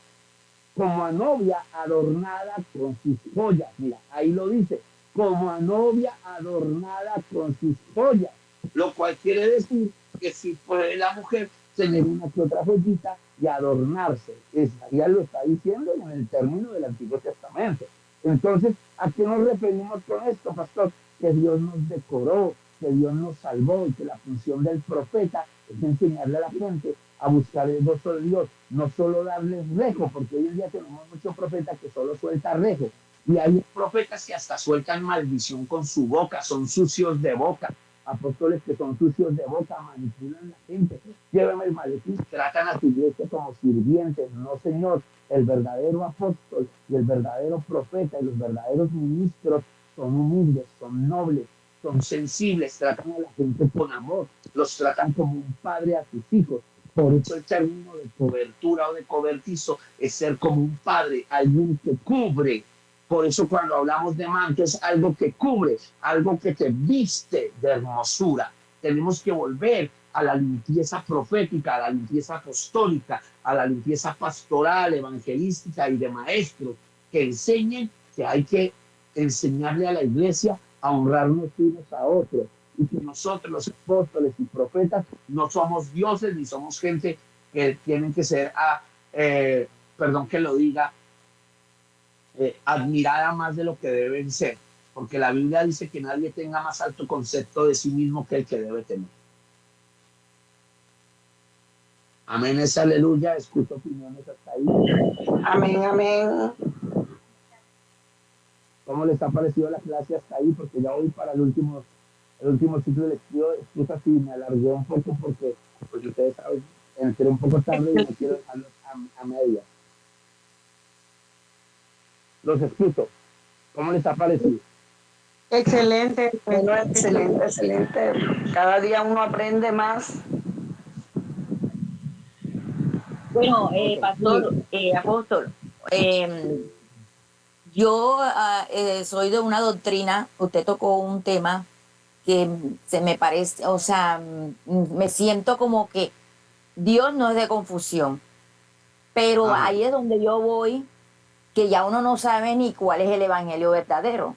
como a novia adornada con sus joyas, mira, ahí lo dice, como a novia adornada con sus joyas, lo cual quiere decir que si puede la mujer tener una que otra joyita y adornarse. Ya lo está diciendo en el término del Antiguo Testamento. Entonces, ¿a qué nos referimos con esto, pastor? Que Dios nos decoró, que Dios nos salvó, y que la función del profeta es enseñarle a la gente a buscar el gozo de Dios, no solo darles rejo, porque hoy en día tenemos muchos profetas que solo sueltan rejo, y hay profetas que hasta sueltan maldición con su boca, son sucios de boca. Apóstoles que son sucios de boca, manipulan a la gente, llévame el maletín, tratan a tu iglesia como sirvientes. No, Señor, el verdadero apóstol y el verdadero profeta y los verdaderos ministros son humildes, son nobles, son sensibles, tratan a la gente con amor, los tratan como un padre a sus hijos. Por eso el término de cobertura o de cobertizo es ser como un padre, alguien que cubre. Por eso cuando hablamos de manto es algo que cubre, algo que te viste de hermosura. Tenemos que volver a la limpieza profética, a la limpieza apostólica, a la limpieza pastoral, evangelística y de maestros que enseñen que hay que enseñarle a la iglesia a honrarnos unos a otros y que nosotros los apóstoles y profetas no somos dioses ni somos gente que tienen que ser, perdón que lo diga, admirada más de lo que deben ser, porque la Biblia dice que nadie tenga más alto concepto de sí mismo que el que debe tener. Amén, es aleluya. Escucho opiniones hasta ahí. Amén, amén. ¿Cómo les ha parecido la clase hasta ahí? Porque ya voy para el último ciclo lectivo. Excusa si me alargué un poco porque ustedes saben, entré un poco tarde y no quiero dejarlos a medias. Los escucho. ¿Cómo les ha parecido? Excelente. Bueno, excelente, excelente. Cada día uno aprende más. Bueno, pastor, apóstol, yo soy de una doctrina, usted tocó un tema que se me parece, o sea, me siento como que Dios no es de confusión, pero Ajá. ahí es donde yo voy, que ya uno no sabe ni cuál es el evangelio verdadero,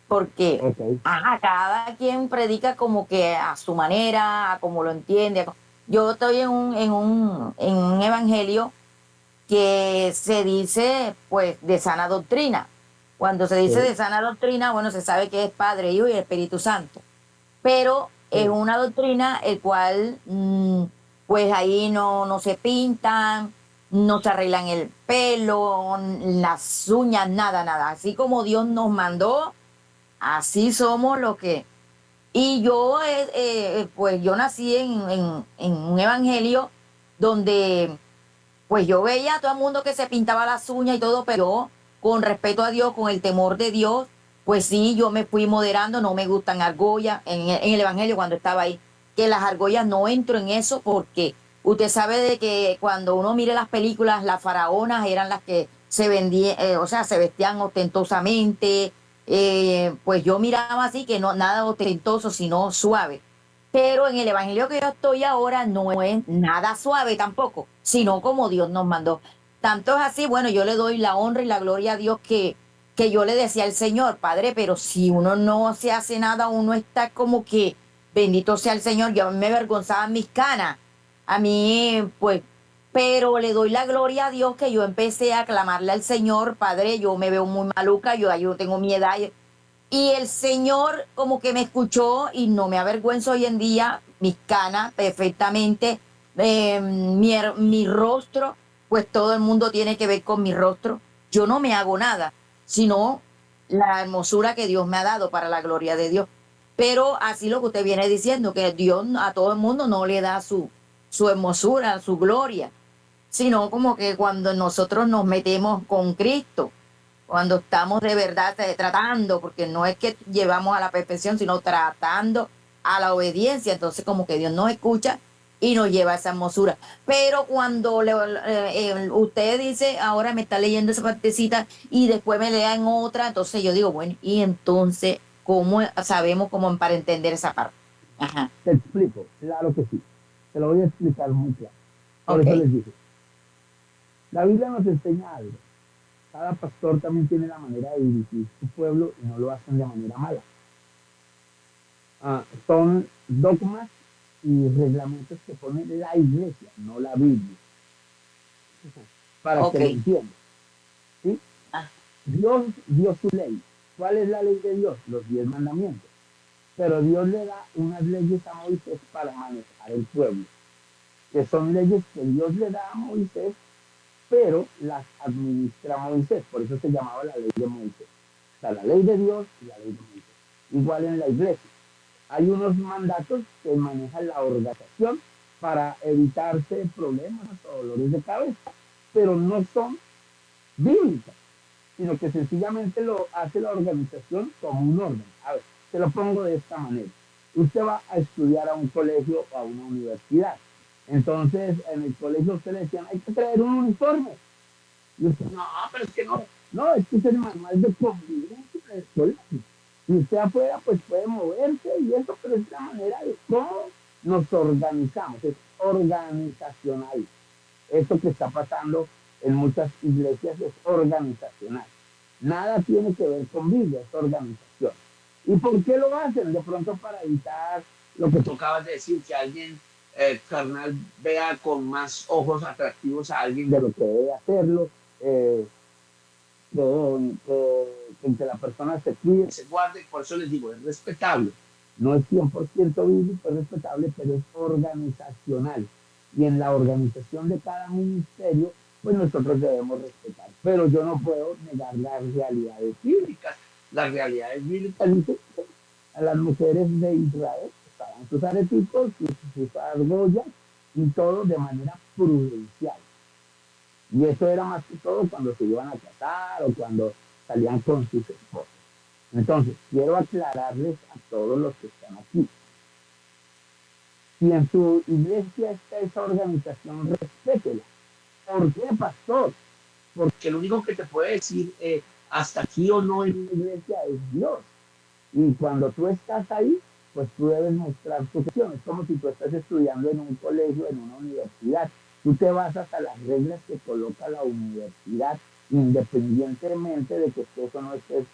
porque Ok. cada quien predica como que a su manera, a como lo entiende. Yo estoy en un evangelio que se dice pues de sana doctrina. Cuando se dice Sí, de sana doctrina, bueno, se sabe que es Padre, Hijo y Espíritu Santo, pero es sí. una doctrina el cual pues ahí no se pintan, no se arreglan el pelo, las uñas, nada, nada. Así como Dios nos mandó, así somos los que... Y yo, pues yo nací en un evangelio donde pues yo veía a todo el mundo que se pintaba las uñas y todo, pero yo, con respeto a Dios, con el temor de Dios, pues sí, yo me fui moderando, no me gustan argollas, en el Evangelio cuando estaba ahí, que las argollas no entro en eso porque usted sabe de que cuando uno mire las películas, las faraonas eran las que se vendían, o sea, se vestían ostentosamente, pues yo miraba así que no nada ostentoso, sino suave. Pero en el evangelio que yo estoy ahora no es nada suave tampoco, sino como Dios nos mandó. Tanto es así, bueno, yo le doy la honra y la gloria a Dios que yo le decía al Señor, Padre, pero si uno no se hace nada, uno está como que, bendito sea el Señor, yo me avergonzaba mis canas. A mí, pues, pero le doy la gloria a Dios que yo empecé a clamarle al Señor, Padre, yo me veo muy maluca, yo tengo mi edad, y el Señor como que me escuchó y no me avergüenzo hoy en día, mis canas perfectamente, mi rostro, pues todo el mundo tiene que ver con mi rostro. Yo no me hago nada, sino la hermosura que Dios me ha dado para la gloria de Dios. Pero así lo que usted viene diciendo, que Dios a todo el mundo no le da su hermosura, su gloria, sino como que cuando nosotros nos metemos con Cristo, cuando estamos de verdad tratando, porque no es que llevamos a la perfección, sino tratando a la obediencia, entonces como que Dios nos escucha y nos lleva a esa hermosura. Pero cuando usted dice, ahora me está leyendo esa partecita y después me lea en otra, entonces yo digo, bueno, y entonces, ¿cómo sabemos cómo para entender esa parte? Ajá, Te explico. Claro que sí. Te lo voy a explicar muy claro. Por ok, eso les dije. La Biblia nos enseña algo. Cada pastor también tiene la manera de dirigir su pueblo y no lo hacen de manera mala. Son dogmas y reglamentos que pone la iglesia, no la Biblia, para que ok, lo entiendan. ¿Sí? ah, Dios dio su ley. ¿Cuál es la ley de Dios? Los 10 mandamientos. Pero Dios le da unas leyes a Moisés para manejar el pueblo, que son leyes que Dios le da a Moisés, pero las administra Moisés. Por eso se llamaba la ley de Moisés. O sea, la ley de Dios y la ley de Moisés. Igual en la iglesia. Hay unos mandatos que manejan la organización para evitarse problemas o dolores de cabeza, pero no son bíblicas, sino que sencillamente lo hace la organización como un orden. A ver, te lo pongo de esta manera. usted va a estudiar a un colegio o a una universidad. Entonces, en el colegio usted le decían, hay que traer un uniforme. Y usted, no, pero es que no. No, es que es el manual de convivencia del colegio. Y usted afuera, pues puede moverse y eso, pero es la manera de cómo nos organizamos. Es organizacional. Esto que está pasando en muchas iglesias es organizacional. Nada tiene que ver con Biblia, es organización. ¿Y por qué lo hacen? De pronto para evitar lo que tú acabas de decir, que alguien carnal vea con más ojos atractivos a alguien de lo que debe hacerlo, eh, que la persona se cuide, se guarde. Por eso les digo, es respetable. No es 100% bíblico, es respetable, pero es organizacional. Y en la organización de cada ministerio, pues nosotros debemos respetar. Pero yo no puedo negar las realidades bíblicas. Las realidades bíblicas dicen que a las mujeres de Israel estaban sus areticos, sus argollas y todo de manera prudencial. Y eso era más que todo cuando se iban a casar o cuando salían con sus esposos. Entonces, quiero aclararles a todos los que están aquí. Si en su iglesia está esa organización, respétela. ¿Por qué, pastor? Porque lo único que te puede decir hasta aquí o no en una iglesia es Dios. Y cuando tú estás ahí, pues tú debes mostrar tu gestión. Es como si tú estás estudiando en un colegio, en una universidad. Tú te basas a las reglas que coloca la universidad, independientemente de que estés o no estés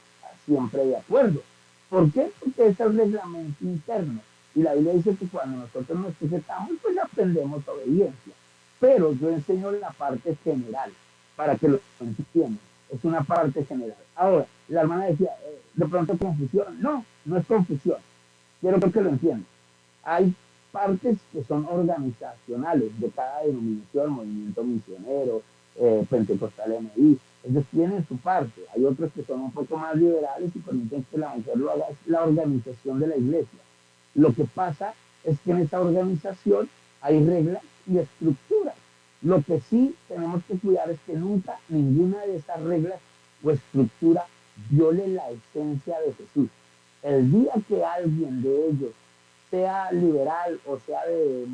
siempre de acuerdo. ¿Por qué? Porque es el reglamento interno. Y la Biblia dice que cuando nosotros nos sujetamos, pues aprendemos obediencia. Pero yo enseño la parte general, para que lo entiendan. Es una parte general. Ahora, la hermana decía, de pronto confusión. No, no es confusión. Quiero que lo entiendan. Hay partes que son organizacionales de cada denominación, movimiento misionero, pentecostal MI. Ellos tienen su parte. Hay otros que son un poco más liberales y permiten que la mujer lo haga. Es la organización de la iglesia. Lo que pasa es que en esta organización hay reglas y estructuras. Lo que sí tenemos que cuidar es que nunca ninguna de esas reglas o estructura viole la esencia de Jesús. El día que alguien de ellos sea liberal o sea de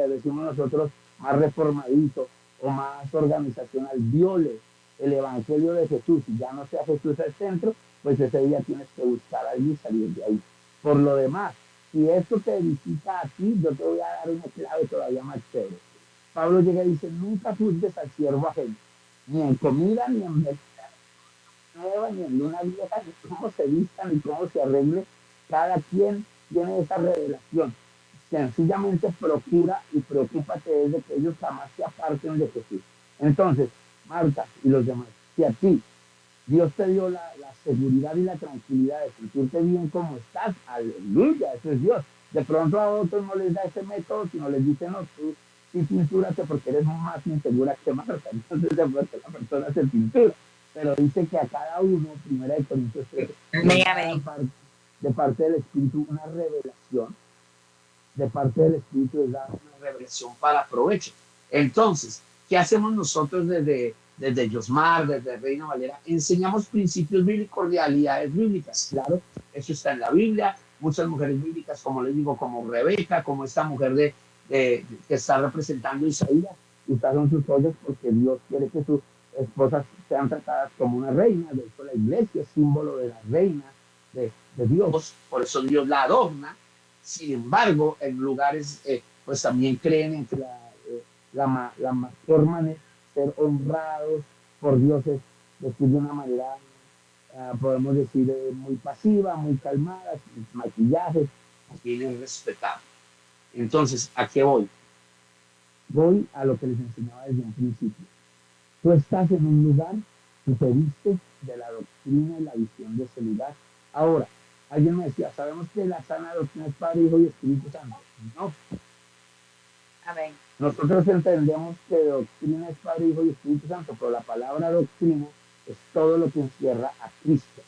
decimos nosotros, más reformadito o más organizacional, viole el evangelio de Jesús y ya no sea Jesús el centro, pues ese día tienes que buscar allí y salir de ahí. Por lo demás, si esto te visita a ti, yo te voy a dar una clave todavía más chévere. Pablo llega y dice, nunca juzgues al siervo ajeno, ni en comida, ni en bebida nueva, ni en luna vieja, ni cómo se vista, ni cómo se arregle. Cada quien tiene esa revelación. Sencillamente procura y preocúpate de que ellos jamás se aparten de Jesús. Entonces, Marta y los demás, si a ti Dios te dio la seguridad y la tranquilidad de sentirte bien como estás, aleluya, eso es Dios. De pronto a otros no les da ese método, sino les dice, no, tú sí cintúrate porque eres más insegura que Marta. Entonces de pronto la persona se cintura. Pero dice que a cada uno, 1 Corintios 3, de parte del Espíritu una revelación, de parte del Espíritu es dar una revelación para provecho. Entonces, ¿qué hacemos nosotros desde Yosmar, desde Reina Valera? Enseñamos principios bíblicos, realidades bíblicas. Claro, eso está en la Biblia. Muchas mujeres bíblicas, como les digo, como Rebeca, como esta mujer que está representando a Isaías, usaron sus joyas porque Dios quiere que sus esposas sean tratadas como una reina. De hecho, la iglesia es símbolo de la reina de Dios, por eso Dios la adorna. Sin embargo, en lugares, pues también creen en que la mejor manera de ser honrados por Dios es decir de una manera, podemos decir, muy pasiva, muy calmada, sin maquillaje, aquí es respetable. Entonces, ¿a qué voy? Voy a lo que les enseñaba desde un principio. Tú estás en un lugar, tú te vistes de la doctrina y la visión de ese lugar. Ahora, alguien me decía, sabemos que la sana doctrina es Padre, Hijo y Espíritu Santo. No. Amén. Nosotros entendemos que doctrina es Padre, Hijo y Espíritu Santo, pero la palabra doctrina es todo lo que encierra a Cristo,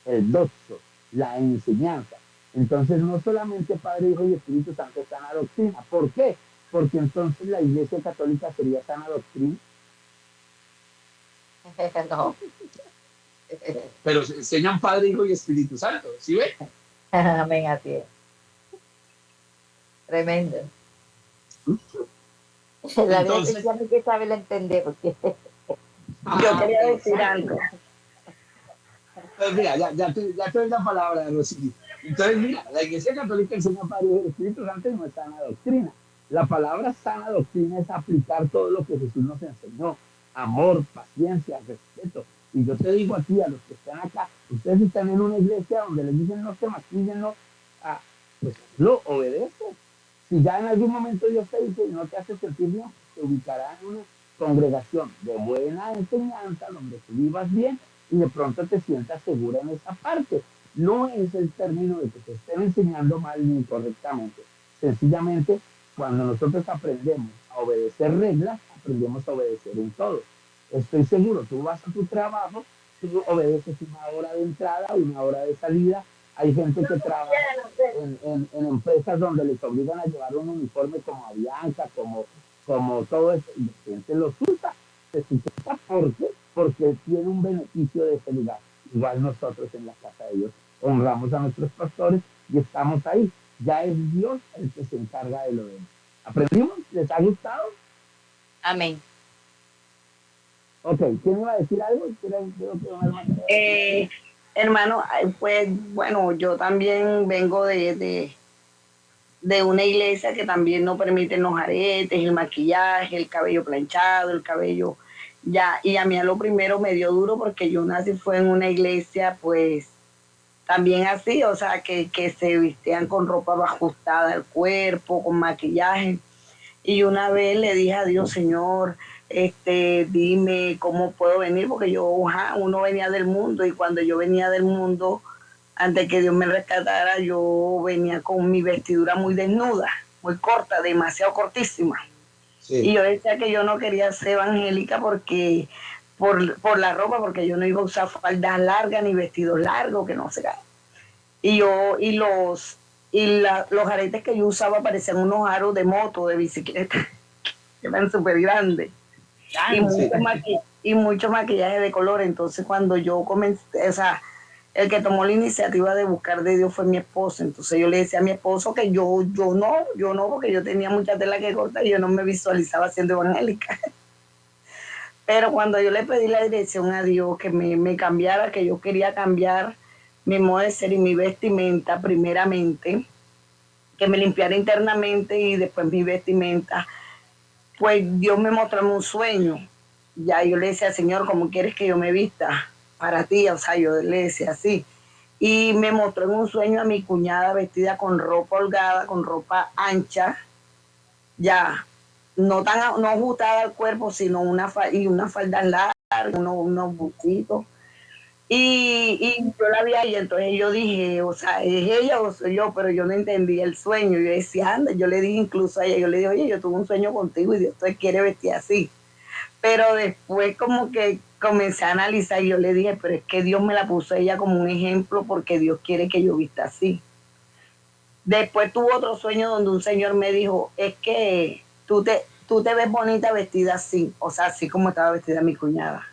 el doxo, la enseñanza. Entonces, no solamente Padre, Hijo y Espíritu Santo es sana doctrina. ¿Por qué? Porque entonces la Iglesia Católica sería sana doctrina. No. Pero se enseñan Padre, Hijo y Espíritu Santo, ¿sí ve? Amén, así es. Tremendo. La vida Entonces, cristiana hay que saberla entender porque Yo quería ok, decir algo. pues mira, ya te doy la palabra, Rosy. Entonces, mira, la Iglesia Católica enseña Padre del Espíritu Santo y no es sana doctrina. La palabra sana doctrina es aplicar todo lo que Jesús nos enseñó. Amor, paciencia, respeto. Y yo te digo aquí, a los que están acá, ustedes están en una iglesia donde les dicen no se maquillen, no, pues lo obedece. Si ya en algún momento Dios te dice y no te hace sentir bien, te ubicará en una congregación de buena enseñanza donde tú vivas bien y de pronto te sientas segura en esa parte. No es el término de que te estén enseñando mal ni incorrectamente. Sencillamente, cuando nosotros aprendemos a obedecer reglas, aprendemos a obedecer en todo. Estoy seguro, tú vas a tu trabajo, tú obedeces una hora de entrada, una hora de salida. Hay gente que trabaja en empresas donde les obligan a llevar un uniforme como Avianca, como todo eso, y la gente los usa. ¿Por qué? Porque tiene un beneficio de ese lugar. Igual nosotros en la casa de Dios honramos a nuestros pastores y estamos ahí. Ya es Dios el que se encarga de lo demás. ¿Aprendimos? ¿Les ha gustado? amén. Ok, ¿quién iba a decir algo? Creo que don Armando iba a decir algo. Hermano, pues bueno, yo también vengo de una iglesia que también no permite los aretes, el maquillaje, el cabello planchado, el cabello ya. Y a mí a lo primero me dio duro porque yo nací fue en una iglesia pues también así, o sea, que se vestían con ropa ajustada al cuerpo, con maquillaje. Y una vez le dije a Dios, Señor, dime cómo puedo venir, porque yo, uno venía del mundo y cuando yo venía del mundo, antes que Dios me rescatara, yo venía con mi vestidura muy desnuda, muy corta, demasiado cortísima. Y Sí. yo decía que yo no quería ser evangélica porque por la ropa, porque yo no iba a usar faldas largas ni vestidos largos, que no sé qué. Y yo, los aretes que yo usaba parecían unos aros de moto, de bicicleta, que eran súper grandes. Y Sí. mucho maquillaje de color. Entonces cuando yo comencé, o sea, el que tomó la iniciativa de buscar de Dios fue mi esposo. Entonces yo le decía a mi esposo que yo no, porque yo tenía mucha tela que cortar y yo no me visualizaba siendo evangélica. Pero cuando yo le pedí la dirección a Dios que me cambiara, que yo quería cambiar mi modo de ser y mi vestimenta primeramente, que me limpiara internamente y después mi vestimenta, pues Dios me mostró en un sueño. Ya yo le decía, Señor, ¿cómo quieres que yo me vista para ti? O sea, yo le decía así. Y me mostró en un sueño a mi cuñada vestida con ropa holgada, con ropa ancha, ya no ajustada al cuerpo, sino una falda larga, unos bustitos. Y yo la vi ahí, entonces yo dije, o sea, ¿es ella o soy yo? Pero yo no entendía el sueño. Yo decía, anda, yo le dije incluso a ella, yo le dije, oye, yo tuve un sueño contigo y Dios te quiere vestir así. Pero después como que comencé a analizar y yo le dije, pero es que Dios me la puso a ella como un ejemplo porque Dios quiere que yo vista así. Después tuve otro sueño donde un señor me dijo, es que tú te ves bonita vestida así, o sea, así como estaba vestida mi cuñada.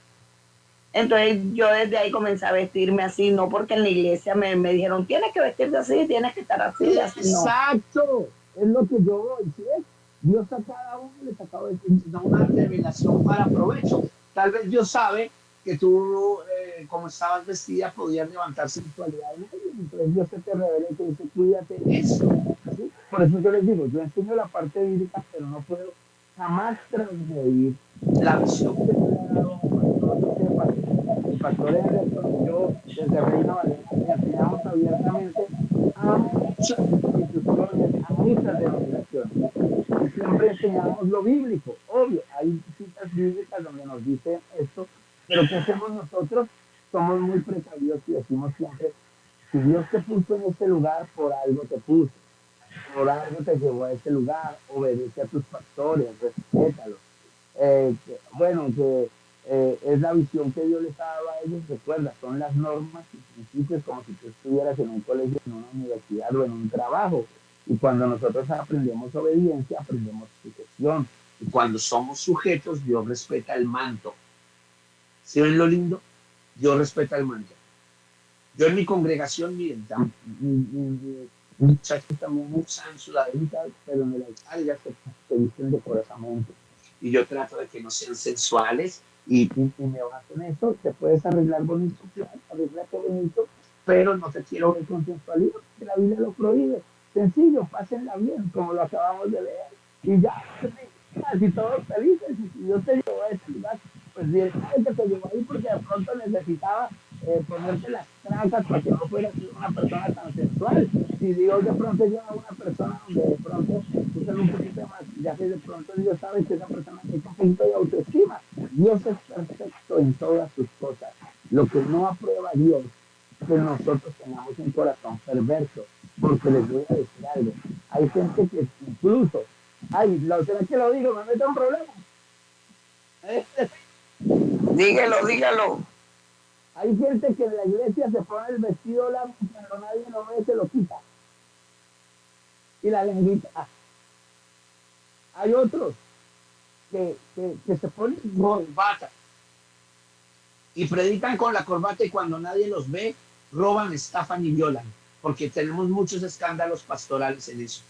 Entonces yo desde ahí comencé a vestirme así, no porque en la iglesia me dijeron, tienes que vestirte así, tienes que estar así, así, no. Exacto, es lo que yo voy, ¿sí ves? Dios a cada uno les acaba de dar una revelación para provecho. Tal vez Dios sabe que tú, como estabas vestida, podías levantar sensualidad en alguien. Entonces Dios se te revela y te dice, cuídate de eso. ¿Sí? Por eso yo les digo, yo enseño la parte bíblica, pero no puedo jamás transmitir la visión que Dios le ha dado a un pastor, no sepa, el pastor Anderson y yo, desde Reina Valera, enseñamos abiertamente a muchas instituciones, a muchas denominaciones. Y siempre enseñamos lo bíblico. Obvio, hay citas bíblicas donde nos dicen esto, pero ¿qué hacemos nosotros? Somos muy precavidos y decimos siempre, si Dios te puso en ese lugar, por algo te puso, por algo te llevó a ese lugar, obedece a tus pastores, respétalos. Bueno, que es la visión que Dios les ha dado a ellos, recuerda, son las normas y principios como si tú estuvieras en un colegio, en una universidad o en un trabajo. Y cuando nosotros aprendemos obediencia, aprendemos sujeción. Y cuando somos sujetos, Dios respeta el manto. ¿Sí ven lo lindo? Dios respeta el manto. Yo en mi congregación, miren, muchachos también usan sudaderitas, pero en el altar ya se visten decorosamente. Y yo trato de que no sean sensuales y me baso en eso. Te puedes arreglar bonito, claro, arreglarte bonito, pero no te quiero ver con sensualidad, porque la Biblia lo prohíbe. Sencillo, pásenla bien, como lo acabamos de leer. Y ya, así todos felices. Y si Dios te llevó a ese lugar, pues directamente te llevó ahí porque de pronto necesitaba ponerte las trancas para que no fueras una persona tan sensual. Si Dios de pronto lleva a una persona donde de pronto usan un poquito de maquillaje, de pronto Dios sabe que esa persona tiene un poquito de autoestima. Dios es perfecto en todas sus cosas. Lo que no aprueba Dios es que nosotros tengamos un corazón perverso. Porque les voy a decir algo. Hay gente que incluso, ay, ¿será que lo digo? Me meto en problemas. Dígalo, dígalo. Hay gente que en la iglesia se pone el vestido largo cuando nadie lo ve, se lo quita. Y la lengüita. Hay otros que se ponen corbata y predican con la corbata y cuando nadie los ve, roban, estafan y violan. Porque tenemos muchos escándalos pastorales en eso.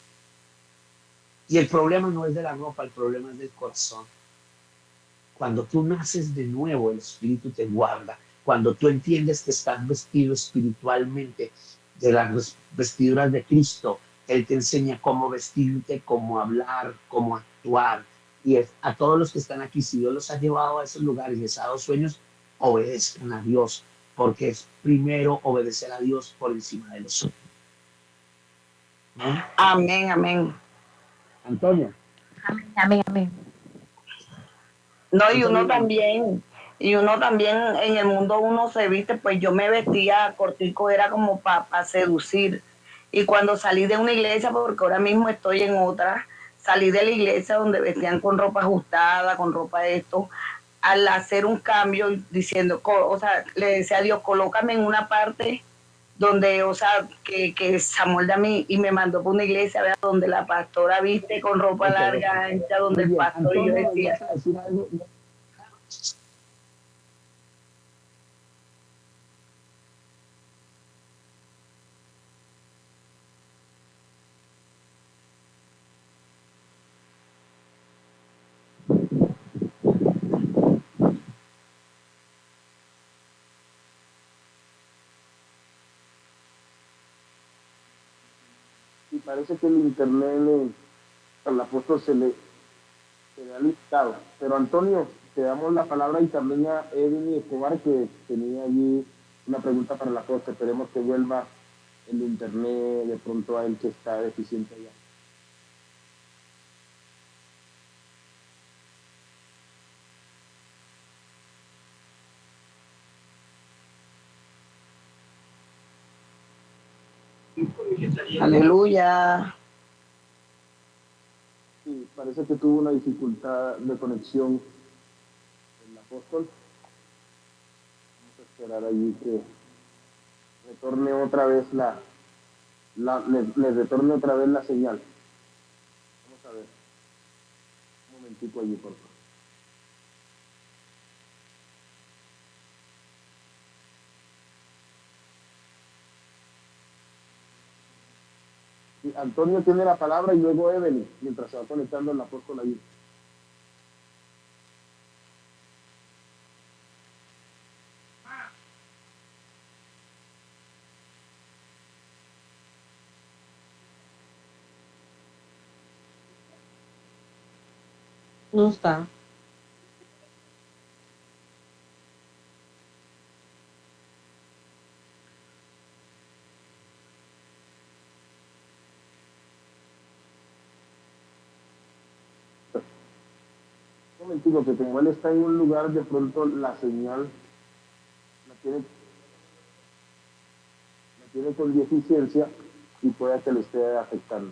Y el problema no es de la ropa, el problema es del corazón. Cuando tú naces de nuevo, el Espíritu te guarda. Cuando tú entiendes que estás vestido espiritualmente de las vestiduras de Cristo, Él te enseña cómo vestirte, cómo hablar, cómo actuar. Y a todos los que están aquí, si Dios los ha llevado a esos lugares y les ha dado sueños, obedezcan a Dios, porque es primero obedecer a Dios por encima de los sueños. ¿No? Amén, amén. Antonio. Amén, amén. No, y uno también en el mundo uno se viste, pues yo me vestía cortico, era como para seducir. Y cuando salí de una iglesia, porque ahora mismo estoy en otra, salí de la iglesia donde vestían con ropa ajustada, con ropa de esto, al hacer un cambio diciendo, o sea, le decía a Dios, colócame en una parte donde, o sea, que se amolda a mí y me mandó por una iglesia, ¿verdad? Donde la pastora viste con ropa larga, ancha, donde el pastor y yo decía, Decir algo. Y parece que el internet al apóstol se le ha listado. Pero Antonio, te damos la palabra y también a Edwin Escobar que tenía allí una pregunta para el apóstol. Esperemos que vuelva el internet de pronto a él que está deficiente allá. aleluya. Sí, parece que tuvo una dificultad de conexión el apóstol. Vamos a esperar allí que retorne otra vez le retorne otra vez la señal. Vamos a ver. Un momentico allí, por favor. Sí, Antonio tiene la palabra y luego Evelyn, mientras se va conectando el apóstol allí. No está. Un momentico, que como él está en un lugar, de pronto la señal la tiene con deficiencia y puede que le esté afectando.